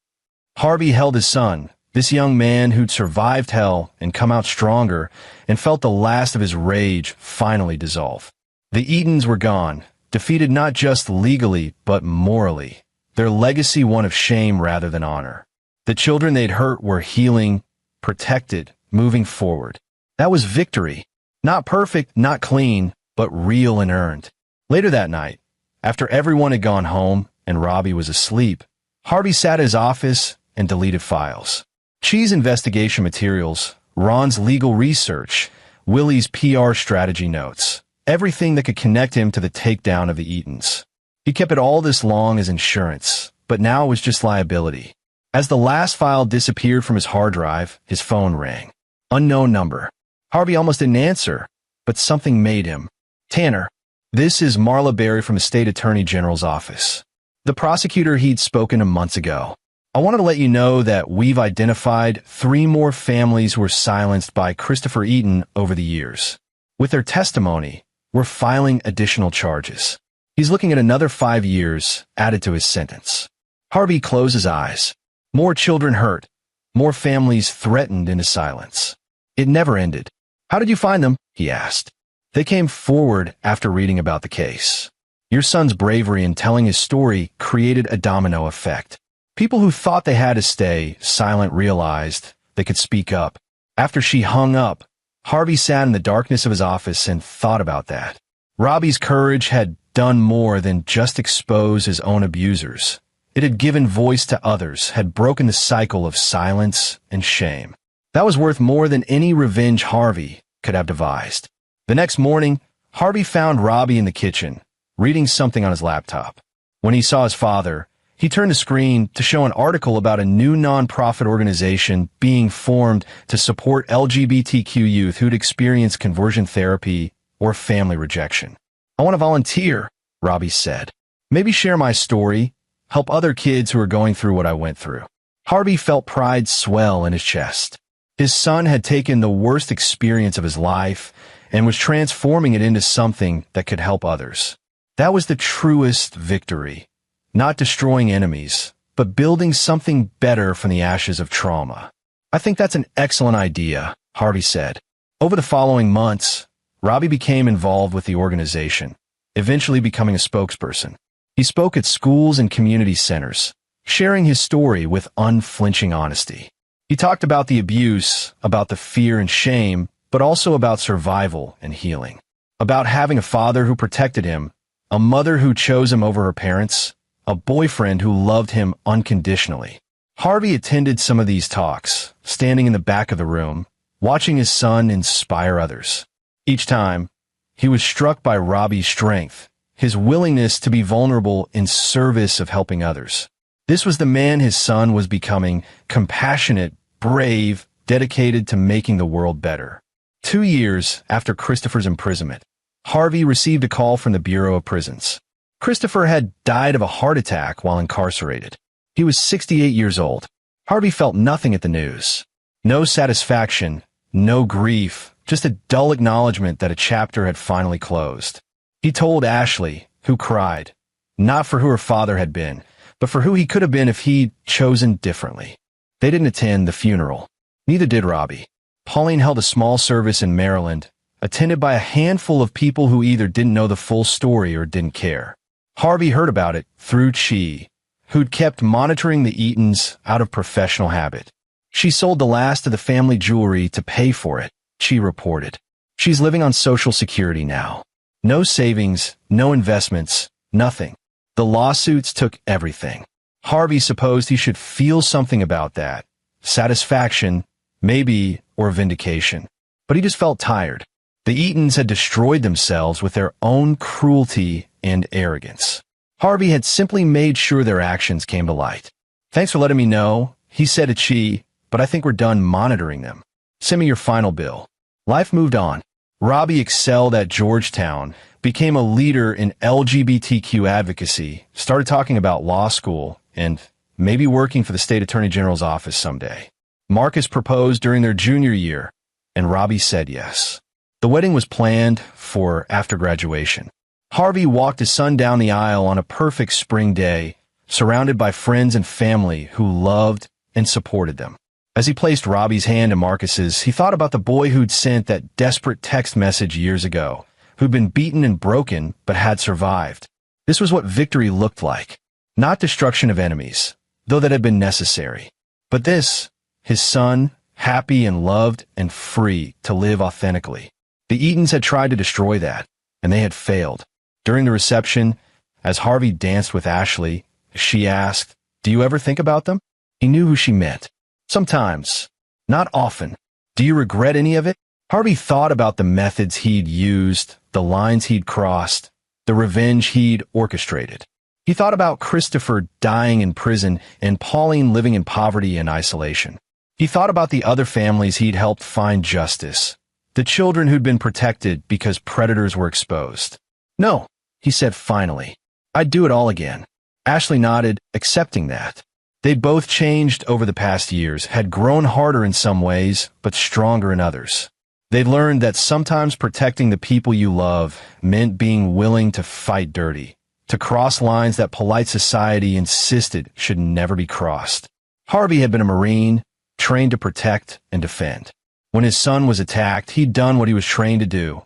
Harvey held his son, this young man who'd survived hell and come out stronger, and felt the last of his rage finally dissolve. The Eatons were gone, defeated not just legally, but morally. Their legacy one of shame rather than honor. The children they'd hurt were healing, protected, moving forward. That was victory. Not perfect, not clean, but real and earned. Later that night, after everyone had gone home and Robbie was asleep, Harvey sat in his office and deleted files. Chee's investigation materials, Ron's legal research, Willie's PR strategy notes, everything that could connect him to the takedown of the Eatons. He kept it all this long as insurance, but now it was just liability. As the last file disappeared from his hard drive, his phone rang. Unknown number. Harvey almost didn't answer, but something made him. "Tanner, this is Marla Berry from the State Attorney General's office. The prosecutor he'd spoken to months ago. I wanted to let you know that we've identified 3 more families who were silenced by Christopher Eaton over the years. With their testimony, we're filing additional charges." He's looking at another 5 years added to his sentence. Harvey closed his eyes. More children hurt. More families threatened into silence. It never ended. How did you find them? He asked. They came forward after reading about the case. Your son's bravery in telling his story created a domino effect. People who thought they had to stay silent realized they could speak up. After she hung up, Harvey sat in the darkness of his office and thought about that. Robbie's courage had done more than just expose his own abusers. It had given voice to others, had broken the cycle of silence and shame. That was worth more than any revenge Harvey could have devised. The next morning, Harvey found Robbie in the kitchen, reading something on his laptop. When he saw his father, he turned the screen to show an article about a new nonprofit organization being formed to support LGBTQ youth who'd experienced conversion therapy or family rejection. I want to volunteer, Robbie said. Maybe share my story, help other kids who are going through what I went through. Harvey felt pride swell in his chest. His son had taken the worst experience of his life and was transforming it into something that could help others. That was the truest victory. Not destroying enemies, but building something better from the ashes of trauma. I think that's an excellent idea, Harvey said. Over the following months, Robbie became involved with the organization, eventually becoming a spokesperson. He spoke at schools and community centers, sharing his story with unflinching honesty. He talked about the abuse, about the fear and shame, but also about survival and healing. About having a father who protected him, a mother who chose him over her parents, a boyfriend who loved him unconditionally. Harvey attended some of these talks, standing in the back of the room, watching his son inspire others. Each time, he was struck by Robbie's strength, his willingness to be vulnerable in service of helping others. This was the man his son was becoming, compassionate, brave, dedicated to making the world better. 2 years after Christopher's imprisonment, Harvey received a call from the Bureau of Prisons. Christopher had died of a heart attack while incarcerated. He was 68 years old. Harvey felt nothing at the news. No satisfaction, no grief, just a dull acknowledgement that a chapter had finally closed. He told Ashley, who cried, not for who her father had been, but for who he could have been if he'd chosen differently. They didn't attend the funeral. Neither did Robbie. Pauline held a small service in Maryland, attended by a handful of people who either didn't know the full story or didn't care. Harvey heard about it through Chi, who'd kept monitoring the Eatons out of professional habit. She sold the last of the family jewelry to pay for it, Chi reported. She's living on Social Security now. No savings, no investments, nothing. The lawsuits took everything. Harvey supposed he should feel something about that. Satisfaction, maybe, or vindication. But he just felt tired. The Eatons had destroyed themselves with their own cruelty and arrogance. Harvey had simply made sure their actions came to light. Thanks for letting me know, he said to Chi, but I think we're done monitoring them. Send me your final bill. Life moved on. Robbie excelled at Georgetown, became a leader in LGBTQ advocacy, started talking about law school, and maybe working for the state attorney general's office someday. Marcus proposed during their junior year, and Robbie said yes. The wedding was planned for after graduation. Harvey walked his son down the aisle on a perfect spring day, surrounded by friends and family who loved and supported them. As he placed Robbie's hand in Marcus's, he thought about the boy who'd sent that desperate text message years ago, who'd been beaten and broken but had survived. This was what victory looked like. Not destruction of enemies, though that had been necessary. But this, his son, happy and loved and free to live authentically. The Eatons had tried to destroy that, and they had failed. During the reception, as Harvey danced with Ashley, she asked, "Do you ever think about them?" He knew who she meant. Sometimes. Not often. Do you regret any of it? Harvey thought about the methods he'd used, the lines he'd crossed, the revenge he'd orchestrated. He thought about Christopher dying in prison and Pauline living in poverty and isolation. He thought about the other families he'd helped find justice, the children who'd been protected because predators were exposed. No, he said finally. I'd do it all again. Ashley nodded, accepting that. They'd both changed over the past years, had grown harder in some ways, but stronger in others. They'd learned that sometimes protecting the people you love meant being willing to fight dirty, to cross lines that polite society insisted should never be crossed. Harvey had been a Marine, trained to protect and defend. When his son was attacked, he'd done what he was trained to do: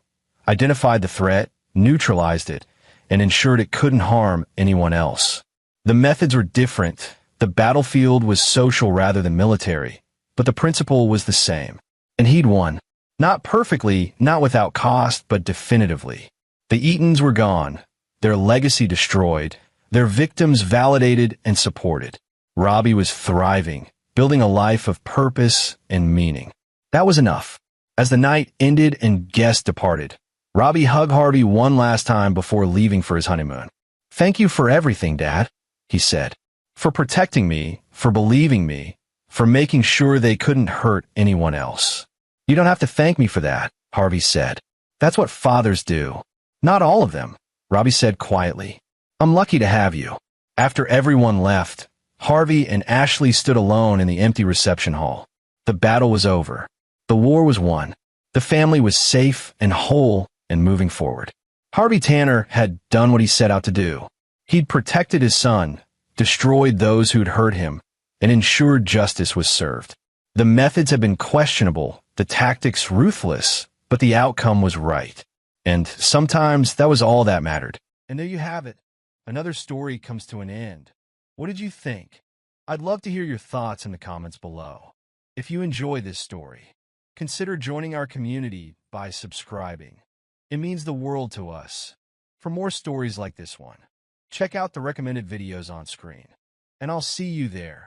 identified the threat, neutralized it, and ensured it couldn't harm anyone else. The methods were different. The battlefield was social rather than military, but the principle was the same. And he'd won. Not perfectly, not without cost, but definitively. The Eatons were gone, their legacy destroyed, their victims validated and supported. Robbie was thriving, building a life of purpose and meaning. That was enough. As the night ended and guests departed, Robbie hugged Harvey one last time before leaving for his honeymoon. "Thank you for everything, Dad," he said. "For protecting me, for believing me, for making sure they couldn't hurt anyone else." "You don't have to thank me for that," Harvey said. "That's what fathers do." "Not all of them," Robbie said quietly. "I'm lucky to have you." After everyone left, Harvey and Ashley stood alone in the empty reception hall. The battle was over. The war was won. The family was safe and whole and moving forward. Harvey Tanner had done what he set out to do. He'd protected his son, destroyed those who'd hurt him, and ensured justice was served. The methods had been questionable, the tactics ruthless, but the outcome was right. And sometimes that was all that mattered. And there you have it. Another story comes to an end. What did you think? I'd love to hear your thoughts in the comments below. If you enjoy this story, consider joining our community by subscribing. It means the world to us. For more stories like this one, check out the recommended videos on screen. And I'll see you there.